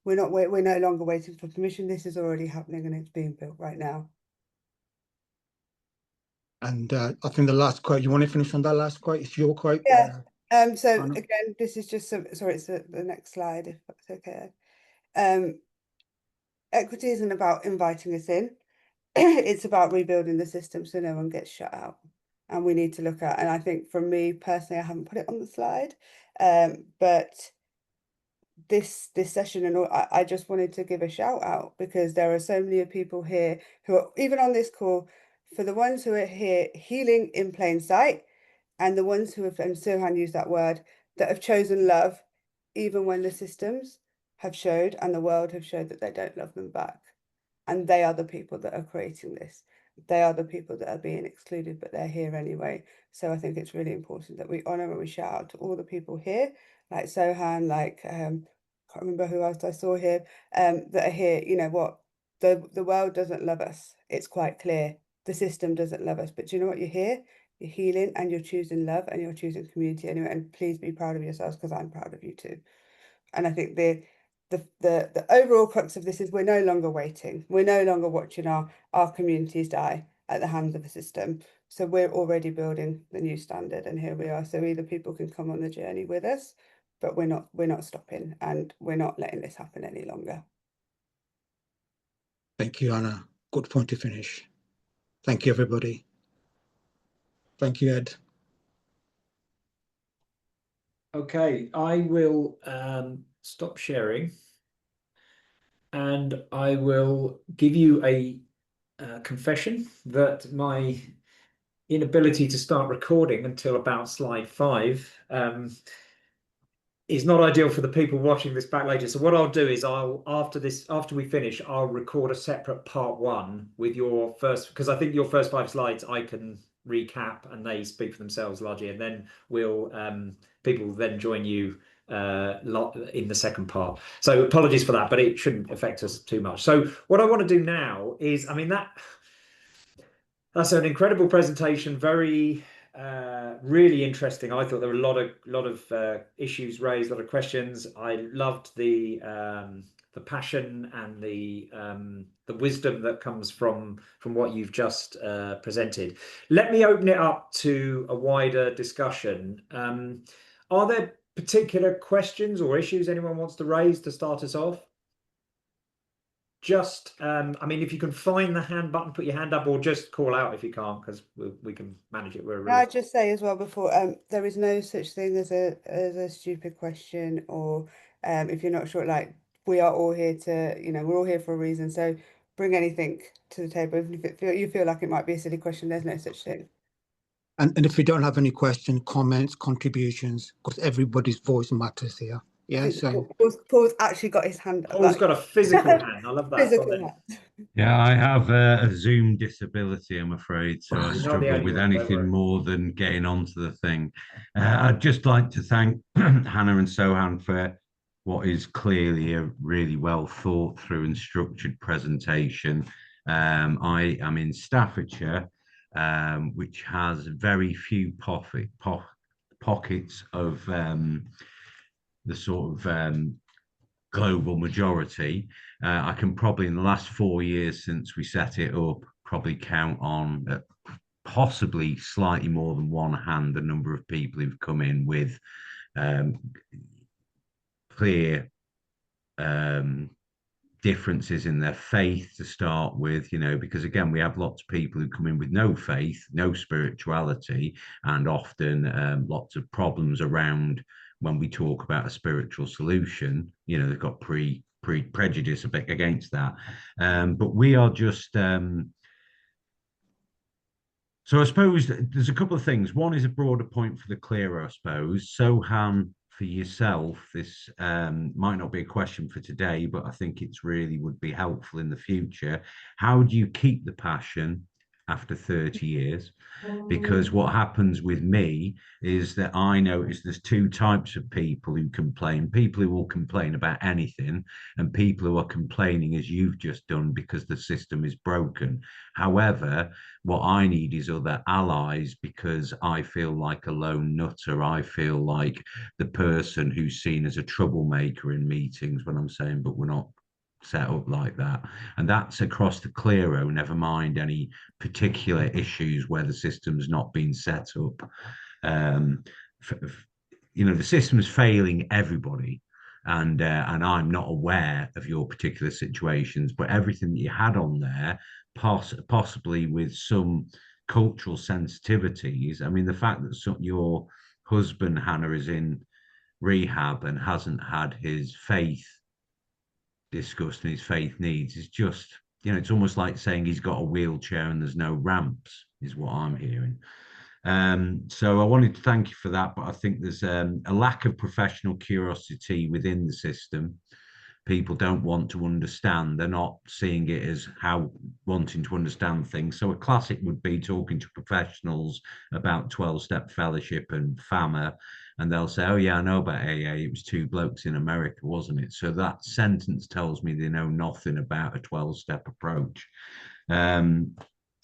B: We're no longer waiting for permission. This is already happening, and it's being built right now.
C: And I think the last quote, you want to finish on that last quote? It's your quote.
B: Yeah. So again, this is just sorry, it's the next slide, if that's okay. Equity isn't about inviting us in. It's about rebuilding the system so no one gets shut out. And we need to look at, and I think for me personally, I haven't put it on the slide, but this session, and I just wanted to give a shout out, because there are so many people here who are even on this call, for the ones who are here healing in plain sight, and the ones who have, and Sohan used that word, that have chosen love, even when the systems have showed and the world have showed that they don't love them back. And they are the people that are creating this. They are the people that are being excluded, but they're here anyway. So I think it's really important that we honour and we shout out to all the people here, like Sohan, like can't remember who else I saw here, that are here. You know what? The world doesn't love us. It's quite clear. The system doesn't love us. But do you know what? You're here, you're healing, and you're choosing love, and you're choosing community anyway. And please be proud of yourselves, because I'm proud of you too. And I think the overall crux of this is we're no longer waiting. We're no longer watching our communities die at the hands of a system. So we're already building the new standard, and here we are. So either people can come on the journey with us, but we're not stopping, and we're not letting this happen any longer.
C: Thank you, Anna. Good point to finish. Thank you, everybody. Thank you, Ed.
A: Okay, I will stop sharing, and I will give you a confession that my inability to start recording until about slide 5 is not ideal for the people watching this back later. So what I'll do is after we finish, I'll record a separate part 1 with your first, because I think your first 5 slides I can recap and they speak for themselves largely, and then we'll people will then join you in the second part. So apologies for that, but it shouldn't affect us too much. So what I want to do now is, I mean, that's an incredible presentation, very really interesting. I thought there were a lot of issues raised, a lot of questions. I loved the passion and the wisdom that comes from what you've just presented. Let me open it up to a wider discussion. Are there particular questions or issues anyone wants to raise to start us off? Just, I mean, if you can find the hand button, put your hand up, or just call out if you can't, because we can manage it.
B: Can I just say as well before, there is no such thing as a stupid question, or if you're not sure, like, we are all here to, we're all here for a reason. So bring anything to the table. Even if you feel like it might be a silly question, there's no such thing.
C: And if you don't have any questions, comments, contributions, because everybody's voice matters here. Yeah, so
B: Paul's actually got his hand up.
A: Paul's got a physical hand. I love that.
B: Physical hand.
D: Yeah, I have a Zoom disability, I'm afraid, so I
A: You're not the
D: struggle
A: only
D: with
A: one, don't
D: anything
A: worry.
D: more than getting onto the thing. I'd just like to thank Hannah and Sohan for what is clearly a really well thought through and structured presentation. I am in Staffordshire, which has very few pockets of the sort of global majority. I can probably, in the last 4 years since we set it up, probably count on possibly slightly more than one hand the number of people who've come in with clear differences in their faith to start with, because again, we have lots of people who come in with no faith, no spirituality, and often lots of problems around when we talk about a spiritual solution. They've got prejudice a bit against that. But we are just so I suppose there's a couple of things. One is a broader point for the clearer, I suppose. Sohan, for yourself, this might not be a question for today, but I think it's really would be helpful in the future. How do you keep the passion after 30 years? Because what happens with me is that I notice there's 2 types of people who complain: people who will complain about anything, and people who are complaining as you've just done because the system is broken. However, what I need is other allies, because I feel like a lone nutter. I feel like the person who's seen as a troublemaker in meetings when I'm saying, but we're not set up like that. And that's across the Clero, never mind any particular issues where the system's not been set up. The system's failing everybody. And I'm not aware of your particular situations, but everything that you had on there, possibly with some cultural sensitivities. I mean, the fact that your husband, Hannah, is in rehab and hasn't had his faith discussed and his faith needs is just, it's almost like saying he's got a wheelchair and there's no ramps, is what I'm hearing. So I wanted to thank you for that, but I think there's a lack of professional curiosity within the system. People don't want to understand. They're not seeing it as how wanting to understand things. So a classic would be talking to professionals about 12-step fellowship and FAMA, and they'll say, oh yeah, I know about AA. It was 2 blokes in America, wasn't it? So that sentence tells me they know nothing about a 12-step approach.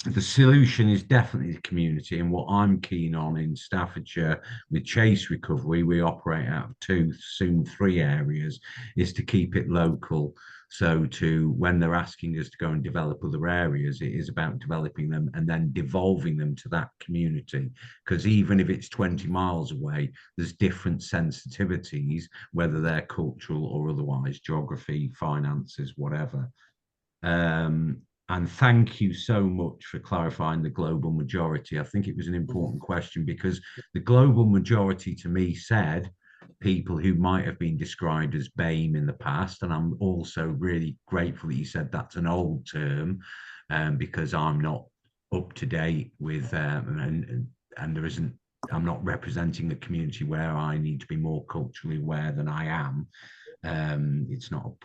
D: The solution is definitely the community, and what I'm keen on in Staffordshire with Chase Recovery, we operate out of 2, soon 3 areas, is to keep it local. So when they're asking us to go and develop other areas, it is about developing them and then devolving them to that community. Because even if it's 20 miles away, there's different sensitivities, whether they're cultural or otherwise, geography, finances, whatever. And thank you so much for clarifying the global majority. I think it was an important question, because the global majority to me said people who might have been described as BAME in the past. And I'm also really grateful that you said that's an old term, because I'm not up to date with, and there isn't, I'm not representing a community where I need to be more culturally aware than I am. It's not an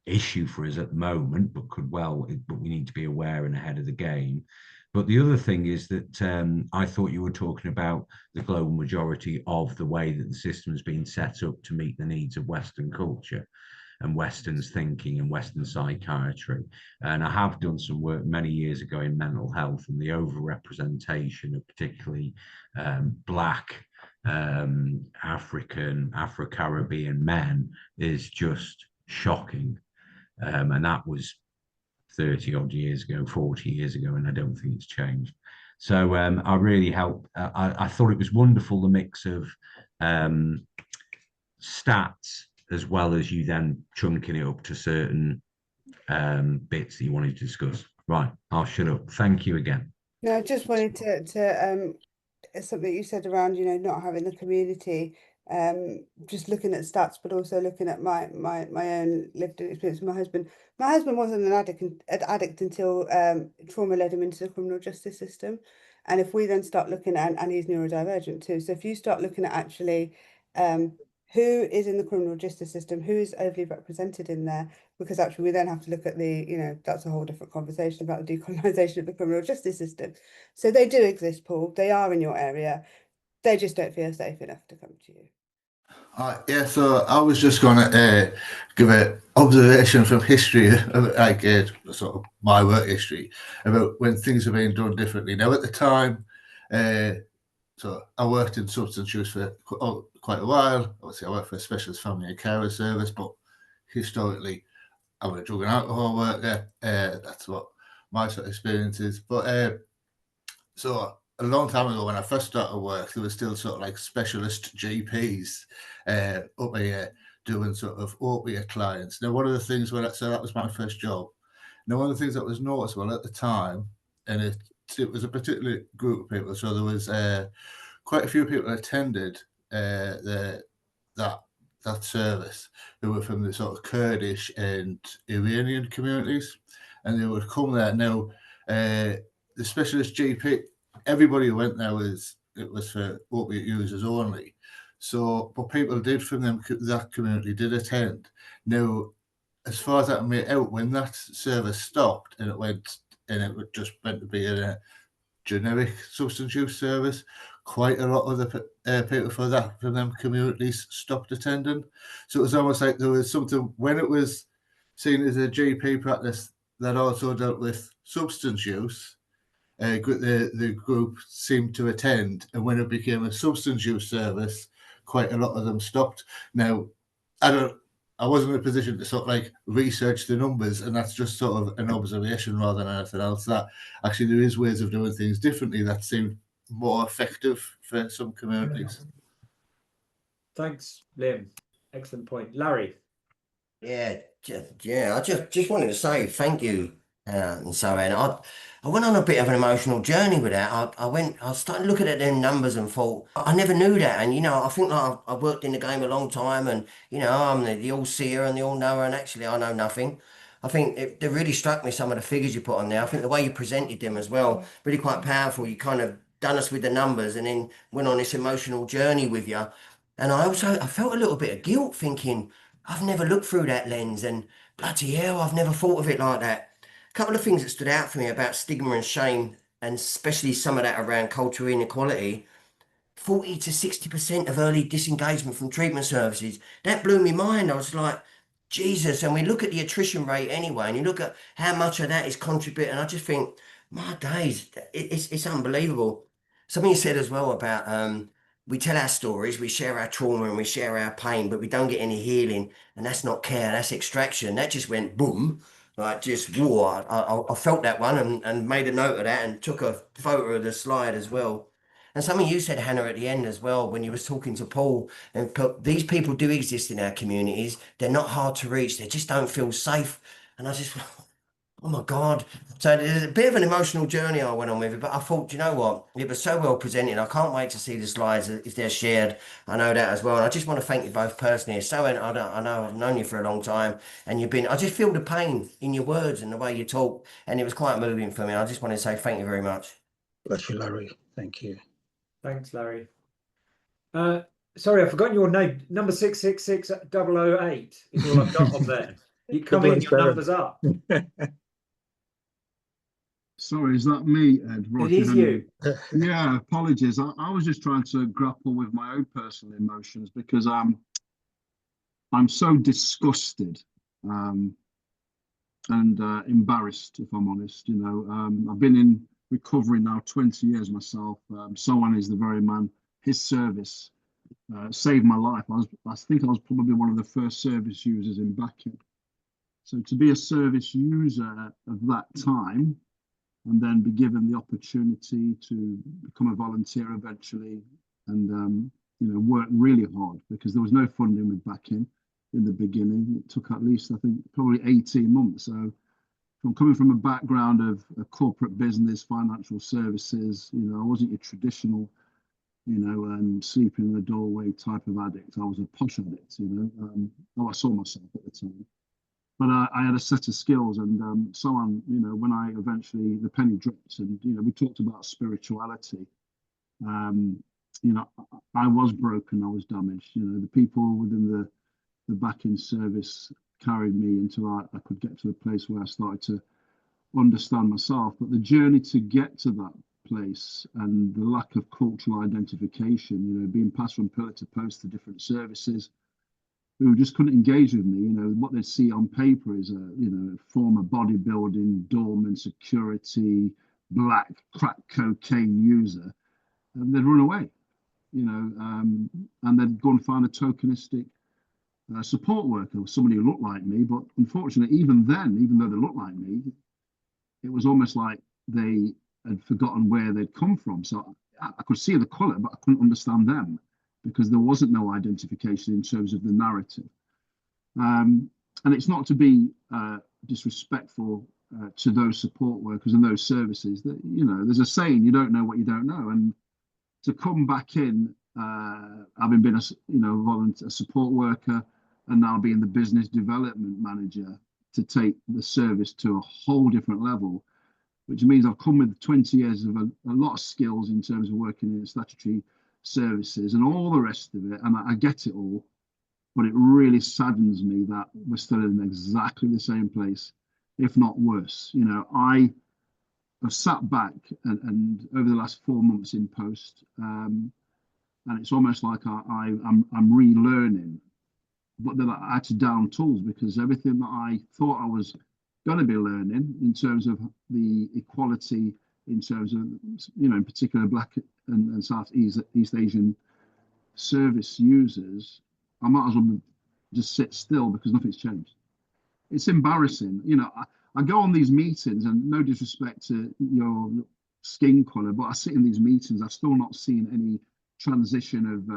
D: issue for us at the moment, but but we need to be aware and ahead of the game. But the other thing is that I thought you were talking about the global majority of the way that the system has been set up to meet the needs of Western culture and Western's thinking and Western psychiatry. And I have done some work many years ago in mental health, and the overrepresentation of particularly Black, African, Afro-Caribbean men is just shocking. And that was 30 odd years ago, 40 years ago, and I don't think it's changed. So I really I thought it was wonderful, the mix of stats, as well as you then chunking it up to certain bits that you wanted to discuss. Right, I'll shut up. Thank you again.
B: No, I just wanted to something you said around, not having the community, just looking at stats, but also looking at my own lived experience with my husband. My husband wasn't an addict until trauma led him into the criminal justice system. And if we then start looking at, and he's neurodivergent too, so if you start looking at actually who is in the criminal justice system, who is overly represented in there, because actually we then have to look at that's a whole different conversation about the decolonisation of the criminal justice system. So they do exist, Paul. They are in your area. They just don't feel safe enough to come to you.
E: Yeah, so I was just going to give an observation from history, like sort of my work history, about when things have been done differently. Now, at the time, so I worked in substance use for quite a while. Obviously, I worked for a specialist family and carer service, but historically, I'm a drug and alcohol worker. That's what my sort of experience is. But so a long time ago, when I first started work, there was still sort of like specialist GPs up here doing sort of opiate clients. Now, one of the things so that was my first job. Now, one of the things that was noticeable at the time, and it was a particular group of people. So there was quite a few people attended that service who were from the sort of Kurdish and Iranian communities, and they would come there. Now, the specialist GP, everybody who went there was for opiate users only. So, but people did from that community did attend. Now, as far as I can make out, when that service stopped and it just went to be a generic substance use service, quite a lot of the people from them communities stopped attending. So it was almost like there was something, when it was seen as a GP practice that also dealt with substance use, the group seemed to attend, and when it became a substance use service, quite a lot of them stopped. Now, I wasn't in a position to sort of like research the numbers, and that's just sort of an observation rather than anything else. That actually there is ways of doing things differently that seem more effective for some communities.
A: Thanks, Liam. Excellent point. Larry.
F: Yeah, I just wanted to say thank you, and so on. I went on a bit of an emotional journey with that. I started looking at them numbers and thought, I never knew that. And, I think like I've worked in the game a long time, and, I'm the all-seer and the all-knower, and actually I know nothing. I think it really struck me, some of the figures you put on there. I think the way you presented them as well, really quite powerful. You kind of done us with the numbers and then went on this emotional journey with you. And I felt a little bit of guilt thinking, I've never looked through that lens, and bloody hell, I've never thought of it like that. A couple of things that stood out for me about stigma and shame, and especially some of that around cultural inequality. 40 to 60% of early disengagement from treatment services. That blew me mind. I was like, Jesus. And we look at the attrition rate anyway, and you look at how much of that is contributing. I just think, my days, it's unbelievable. Something you said as well about we tell our stories, we share our trauma and we share our pain, but we don't get any healing. And that's not care, that's extraction. That just went boom, like just war. I felt that one and made a note of that and took a photo of the slide as well. And something you said, Hannah, at the end as well, when you was talking to Paul, and these people do exist in our communities. They're not hard to reach. They just don't feel safe. And I just, Oh my God. So there's a bit of an emotional journey I went on with it, but I thought, you know what? It was so well presented. I can't wait to see the slides if they're shared. I know that as well. And I just want to thank you both personally. It's so, I know I've known you for a long time and I just feel the pain in your words and the way you talk. And it was quite moving for me. I just want to say thank you very much.
C: Bless you, Larry. Thank you.
A: Thanks, Larry. Sorry, I've forgotten your name. Number 666008 is all I've got on there. You come in, your number's up.
G: Sorry, is that me, Ed?
A: It is you.
G: Yeah, apologies. I was just trying to grapple with my own personal emotions because I'm so disgusted and embarrassed, if I'm honest. You know, I've been in recovery now 20 years myself. Someone is the very man. His service saved my life. I think I was probably one of the first service users in Backing. So to be a service user of that time and then be given the opportunity to become a volunteer eventually and you know, work really hard because there was no funding with Backing in the beginning. It took at least, I think, probably 18 months. So from coming from a background of a corporate business, financial services, you know, I wasn't your traditional, you know, sleeping in the doorway type of addict. I was a posh addict, you know, how I saw myself at the time. But I had a set of skills, and so on. You know, when I eventually the penny dropped, and you know, we talked about spirituality. You know, I was broken, I was damaged. You know, the people within the Backing service carried me until I could get to a place where I started to understand myself. But the journey to get to that place and the lack of cultural identification, you know, being passed from pillar to post to different services who just couldn't engage with me. You know, what they'd see on paper is a, you know, former bodybuilding, doorman, security, black crack cocaine user, and they'd run away, you know, and they'd go and find a tokenistic support worker or somebody who looked like me. But unfortunately, even then, even though they looked like me, it was almost like they had forgotten where they'd come from. So I could see the colour, but I couldn't understand them because there wasn't no identification in terms of the narrative. And it's not to be disrespectful to those support workers and those services that, you know, there's a saying, you don't know what you don't know. And to come back in, having been a support worker and now being the business development manager to take the service to a whole different level, which means I've come with 20 years of a lot of skills in terms of working in statutory services and all the rest of it. And I get it all, but it really saddens me that we're still in exactly the same place, if not worse. You know, I have sat back and over the last 4 months in post, and it's almost like I'm relearning, but then I had to down tools because everything that I thought I was going to be learning in terms of the equality, in terms of, you know, in particular Black and Southeast Asian service users, I might as well just sit still because nothing's changed. It's embarrassing. You know, I go on these meetings, and no disrespect to your skin color, but I sit in these meetings, I've still not seen any transition of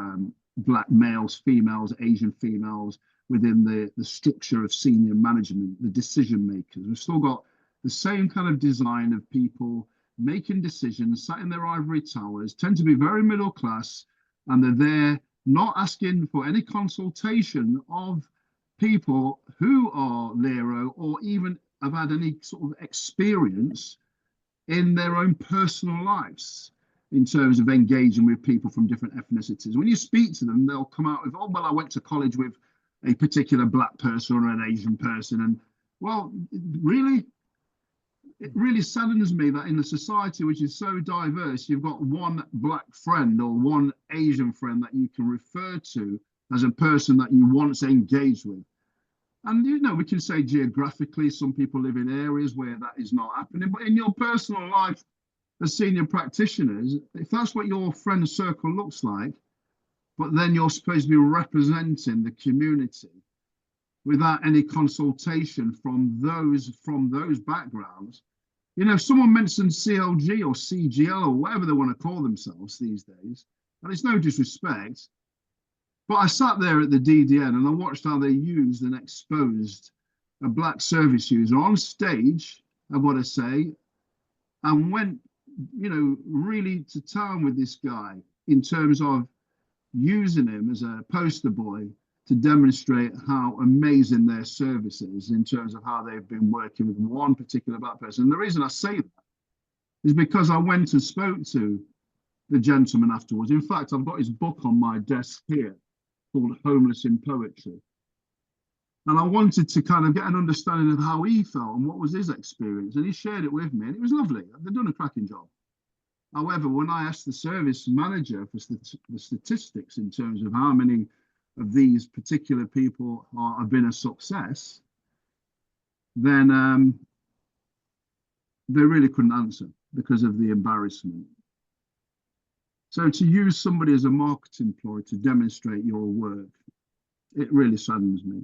G: Black males, females, Asian females within the structure of senior management, the decision makers. We've still got the same kind of design of people making decisions, sat in their ivory towers, tend to be very middle class, and they're there not asking for any consultation of people who are LERO or even have had any sort of experience in their own personal lives in terms of engaging with people from different ethnicities. When you speak to them, they'll come out with, oh, well, I went to college with a particular Black person or an Asian person. And, well, really? It really saddens me that in a society which is so diverse, you've got one Black friend or one Asian friend that you can refer to as a person that you once engaged with. And, you know, we can say geographically, some people live in areas where that is not happening. But in your personal life as senior practitioners, if that's what your friend circle looks like, but then you're supposed to be representing the community without any consultation from those backgrounds. You know, if someone mentioned CLG or CGL or whatever they want to call themselves these days, and it's no disrespect, but I sat there at the DDN and I watched how they used and exposed a Black service user on stage I've got to say, and went, really to town with this guy in terms of using him as a poster boy to demonstrate how amazing their service is in terms of how they've been working with one particular black person. And the reason I say that is because I went and spoke to the gentleman afterwards. In fact, I've got his book on my desk here called Homeless in Poetry. And I wanted to kind of get an understanding of how he felt and what was his experience. And he shared it with me, and it was lovely. They've done a cracking job. However, when I asked the service manager for the statistics in terms of how many of these particular people have been a success, then they really couldn't answer because of the embarrassment. So to use somebody as a marketing ploy to demonstrate your work, it really saddens me.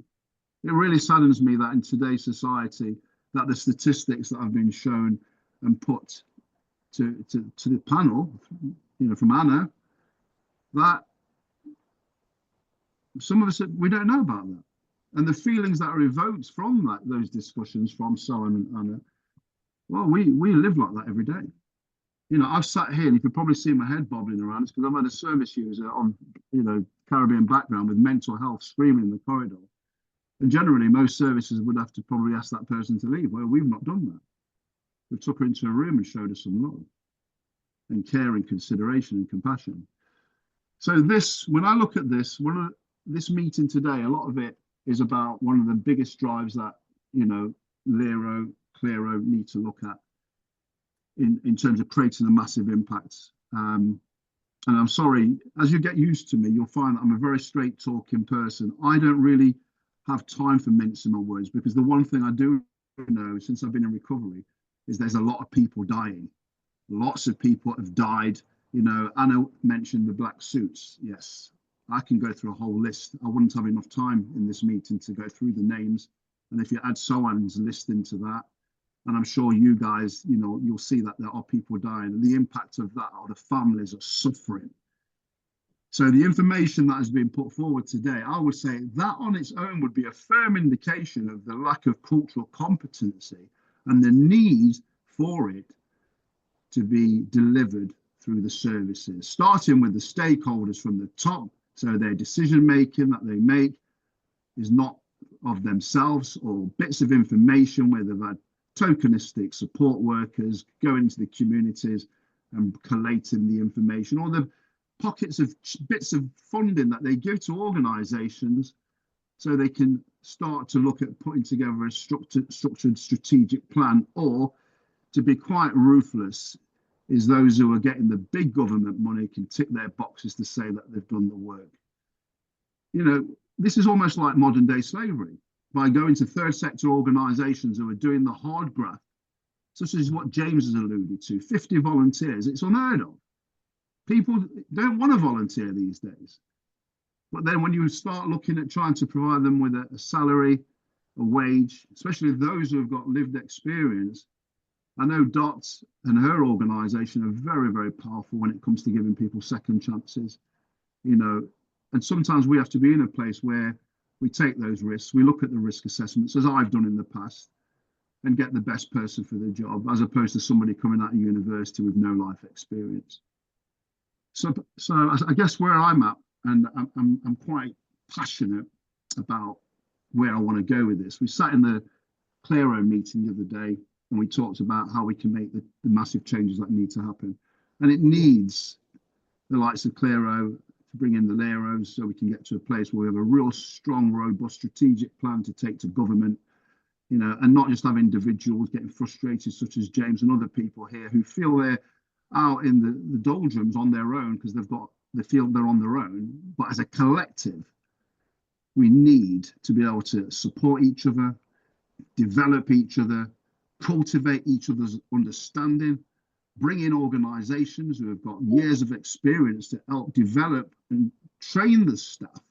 G: It really saddens me that in today's society, that the statistics that have been shown and put to the panel, from Anna, that some of us, we don't know about that. And the feelings that are evoked from those discussions from Sohan and Anna, well, we live like that every day. I've sat here and you can probably see my head bobbling around. It's because I've had a service user on, Caribbean background with mental health screaming in the corridor. And generally, most services would have to probably ask that person to leave. Well, we've not done that. We took her into a room and showed her some love and care and consideration and compassion. So when I look at this, this meeting today, a lot of it is about one of the biggest drives that, LERO, CLERO need to look at in terms of creating a massive impact. And I'm sorry, as you get used to me, you'll find that I'm a very straight talking person. I don't really have time for mincing my words, because the one thing I do know since I've been in recovery is there's a lot of people dying. Lots of people have died. Anna mentioned the black suits. Yes, I can go through a whole list. I wouldn't have enough time in this meeting to go through the names. And if you add Sohan's list into that, and I'm sure you guys, you'll see that there are people dying, and the impact of that are the families are suffering. So the information that has been put forward today, I would say that on its own would be a firm indication of the lack of cultural competency and the need for it to be delivered through the services, starting with the stakeholders from the top. So their decision making that they make is not of themselves or bits of information where they've had tokenistic support workers going into the communities and collating the information, or the pockets of bits of funding that they give to organizations so they can start to look at putting together a structured strategic plan. Or, to be quite ruthless, is those who are getting the big government money can tick their boxes to say that they've done the work. This is almost like modern day slavery. By going to third sector organizations who are doing the hard graft, such as what James has alluded to, 50 volunteers, it's unheard of. People don't want to volunteer these days. But then when you start looking at trying to provide them with a salary, a wage, especially those who have got lived experience, I know Dot and her organization are very, very powerful when it comes to giving people second chances, and sometimes we have to be in a place where we take those risks. We look at the risk assessments, as I've done in the past, and get the best person for the job, as opposed to somebody coming out of university with no life experience. So I guess where I'm at, and I'm quite passionate about where I want to go with this. We sat in the CLERO meeting the other day, and we talked about how we can make the massive changes that need to happen. And it needs the likes of CLERO to bring in the LEROs so we can get to a place where we have a real strong, robust strategic plan to take to government, and not just have individuals getting frustrated, such as James and other people here who feel they're out in the doldrums on their own because they feel they're on their own. But as a collective, we need to be able to support each other, develop each other, cultivate each other's understanding, bring in organizations who have got years of experience to help develop and train the staff.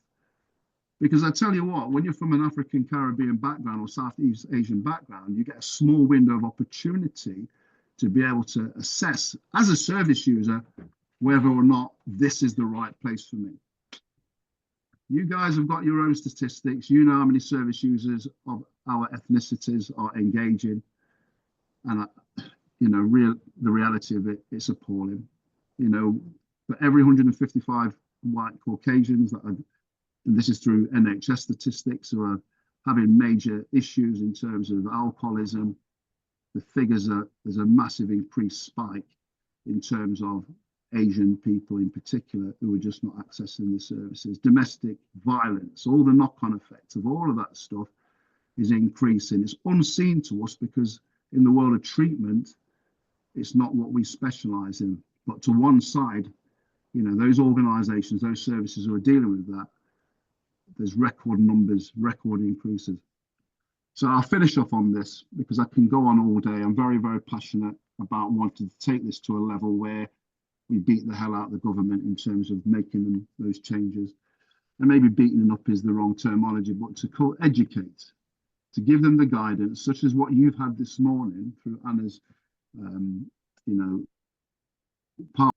G: Because I tell you what, when you're from an African Caribbean background or Southeast Asian background, you get a small window of opportunity to be able to assess as a service user whether or not this is the right place for me. You guys have got your own statistics. You know how many service users of our ethnicities are engaging. And you know, the reality of it, it's appalling. You know, for every 155 white Caucasians that are, and this is through NHS statistics, who are having major issues in terms of alcoholism, the figures are, there's a massive increased spike in terms of Asian people in particular who are just not accessing the services. Domestic violence, all the knock-on effects of all of that stuff is increasing. It's unseen to us because in the world of treatment, it's not what we specialize in. But to one side, you know, those organizations, those services who are dealing with that, there's record numbers, record increases. So I'll finish off on this because I can go on all day. I'm very, very passionate about wanting to take this to a level where we beat the hell out of the government in terms of making them those changes. And maybe beating them up is the wrong terminology, but to co-educate, to give them the guidance, such as what you've had this morning through Anna's, you know, part.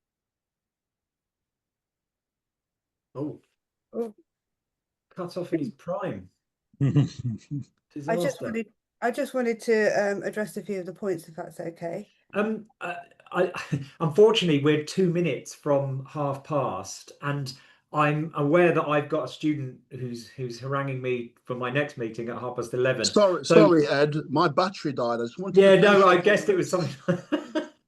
A: Oh,
B: Oh.
A: cut off in his prime.
B: I
A: Disaster.
B: just wanted to address a few of the points, if that's okay.
A: I unfortunately we're 2 minutes from past, and I'm aware that I've got a student who's haranguing me for my next meeting at 11:30.
H: Sorry, Ed. My battery died. I just wanted
A: Yeah,
H: to
A: no, I
H: finish
A: guessed it was something.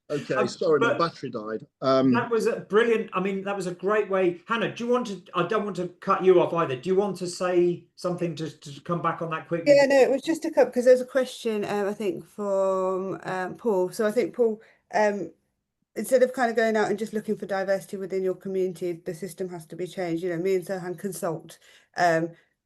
H: Okay, sorry, my
A: but
H: battery died.
A: that was a brilliant. I mean, that was a great way. Hannah, do you want to? I don't want to cut you off either. Do you want to say something to come back on that quickly?
B: Yeah, no, it was just a couple because there's a question I think from Paul. So I think Paul, instead of kind of going out and just looking for diversity within your community, the system has to be changed. You know, me and Sohan consult.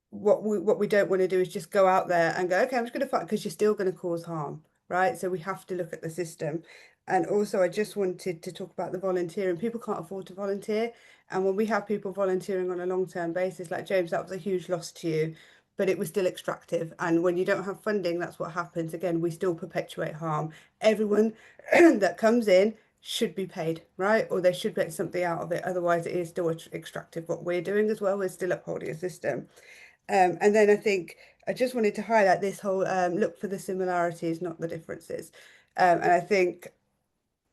B: What we don't want to do is just go out there and go, okay, I'm just going to fight, because you're still going to cause harm, right? So we have to look at the system. And also, I just wanted to talk about the volunteering. People can't afford to volunteer. And when we have people volunteering on a long-term basis, like James, that was a huge loss to you, but it was still extractive. And when you don't have funding, that's what happens. Again, we still perpetuate harm. Everyone that comes in should be paid, right? Or they should get something out of it. Otherwise, it is still extractive. What we're doing as well, we're still upholding a system. And then I think I just wanted to highlight this whole look for the similarities, not the differences. And I think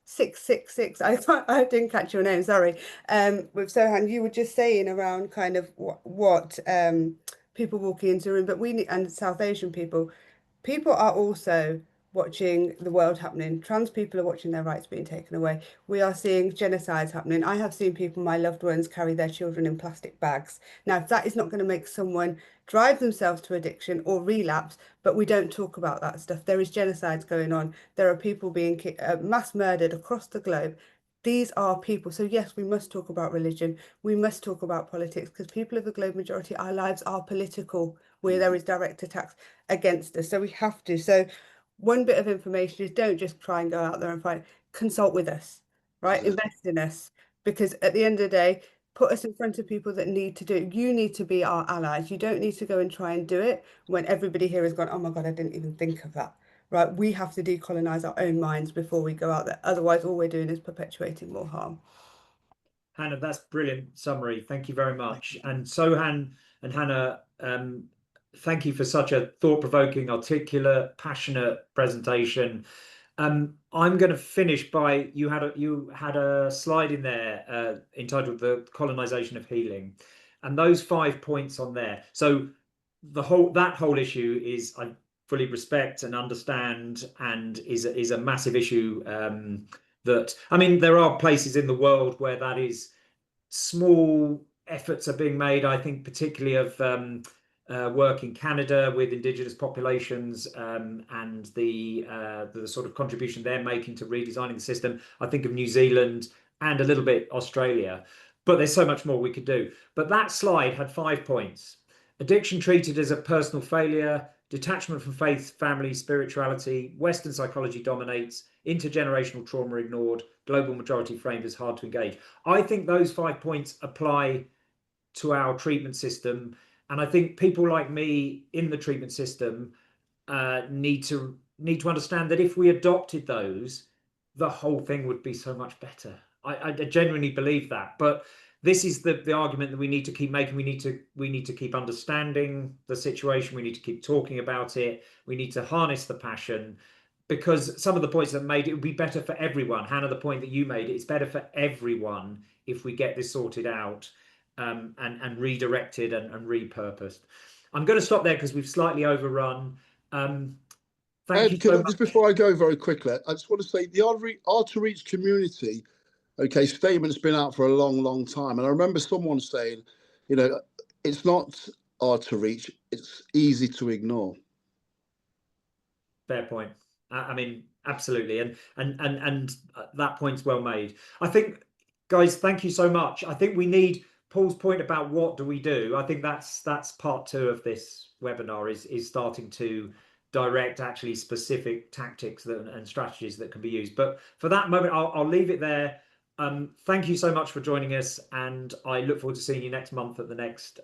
B: 666, I didn't catch your name, sorry. With Sohan, you were just saying around kind of what people walking into a room, but we need, and South Asian people are also watching the world happening. Trans people are watching their rights being taken away. We are seeing genocides happening. I have seen people, my loved ones, carry their children in plastic bags. Now, if that is not going to make someone drive themselves to addiction or relapse, but we don't talk about that stuff. There is genocides going on. There are people being mass murdered across the globe. These are people. So yes, we must talk about religion. We must talk about politics, because people of the global majority, our lives are political, where there is direct attacks against us. So we have to. So one bit of information is, don't just try and go out there and find, consult with us, right? Invest in us, because at the end of the day, put us in front of people that need to do it. You need to be our allies. You don't need to go and try and do it when everybody here has gone, oh my God, I didn't even think of that, right? We have to decolonize our own minds before we go out there. Otherwise, all we're doing is perpetuating more harm.
A: Hannah, that's brilliant summary. Thank you very much. And Sohan and Hannah, thank you for such a thought-provoking, articulate, passionate presentation. I'm going to finish by, you had a slide in there entitled "The Colonization of Healing," and those 5 points on there. So that whole issue is, I fully respect and understand, and is a massive issue. That, I mean, there are places in the world where that is, small efforts are being made. I think particularly of work in Canada with Indigenous populations, and the sort of contribution they're making to redesigning the system. I think of New Zealand and a little bit Australia, but there's so much more we could do. But that slide had 5 points. Addiction treated as a personal failure, detachment from faith, family, spirituality, Western psychology dominates, intergenerational trauma ignored, global majority framed as hard to engage. I think those 5 points apply to our treatment system. And I think people like me in the treatment system need to understand that if we adopted those, the whole thing would be so much better. I genuinely believe that. But this is the argument that we need to keep making. We need to keep understanding the situation. We need to keep talking about it. We need to harness the passion, because some of the points that made, it would be better for everyone. Hannah, the point that you made, it's better for everyone if we get this sorted out and redirected and repurposed. I'm going to stop there because we've slightly overrun. Thank you so much.
H: Just before I go very quickly, I just want to say the Art to Reach community, okay, statement's been out for a long, long time. And I remember someone saying, you know, it's not hard to reach, it's easy to ignore.
A: Fair point. I mean, absolutely. And that point's well made. I think, guys, thank you so much. I think we need Paul's point about what do we do. I think that's part 2 of this webinar is starting to direct actually specific tactics and strategies that can be used. But for that moment, I'll leave it there. Thank you so much for joining us, and I look forward to seeing you next month at the next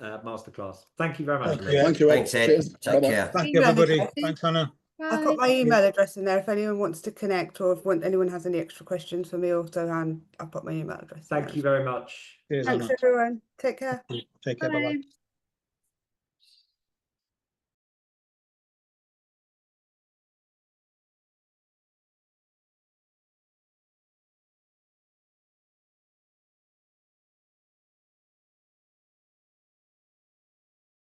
A: masterclass. Thank you very much.
H: Thank you.
F: Thanks, Ed.
H: Cheers.
F: Take care.
C: Thank you, everybody. Thanks, Hannah.
B: I've got my email address in there if anyone wants to connect, or if anyone has any extra questions for me or Sohan, I've got my email address.
A: Thank you very much.
C: Cheers,
B: Thanks,
C: Hannah.
B: everyone. Take care.
C: Take care. Bye-bye.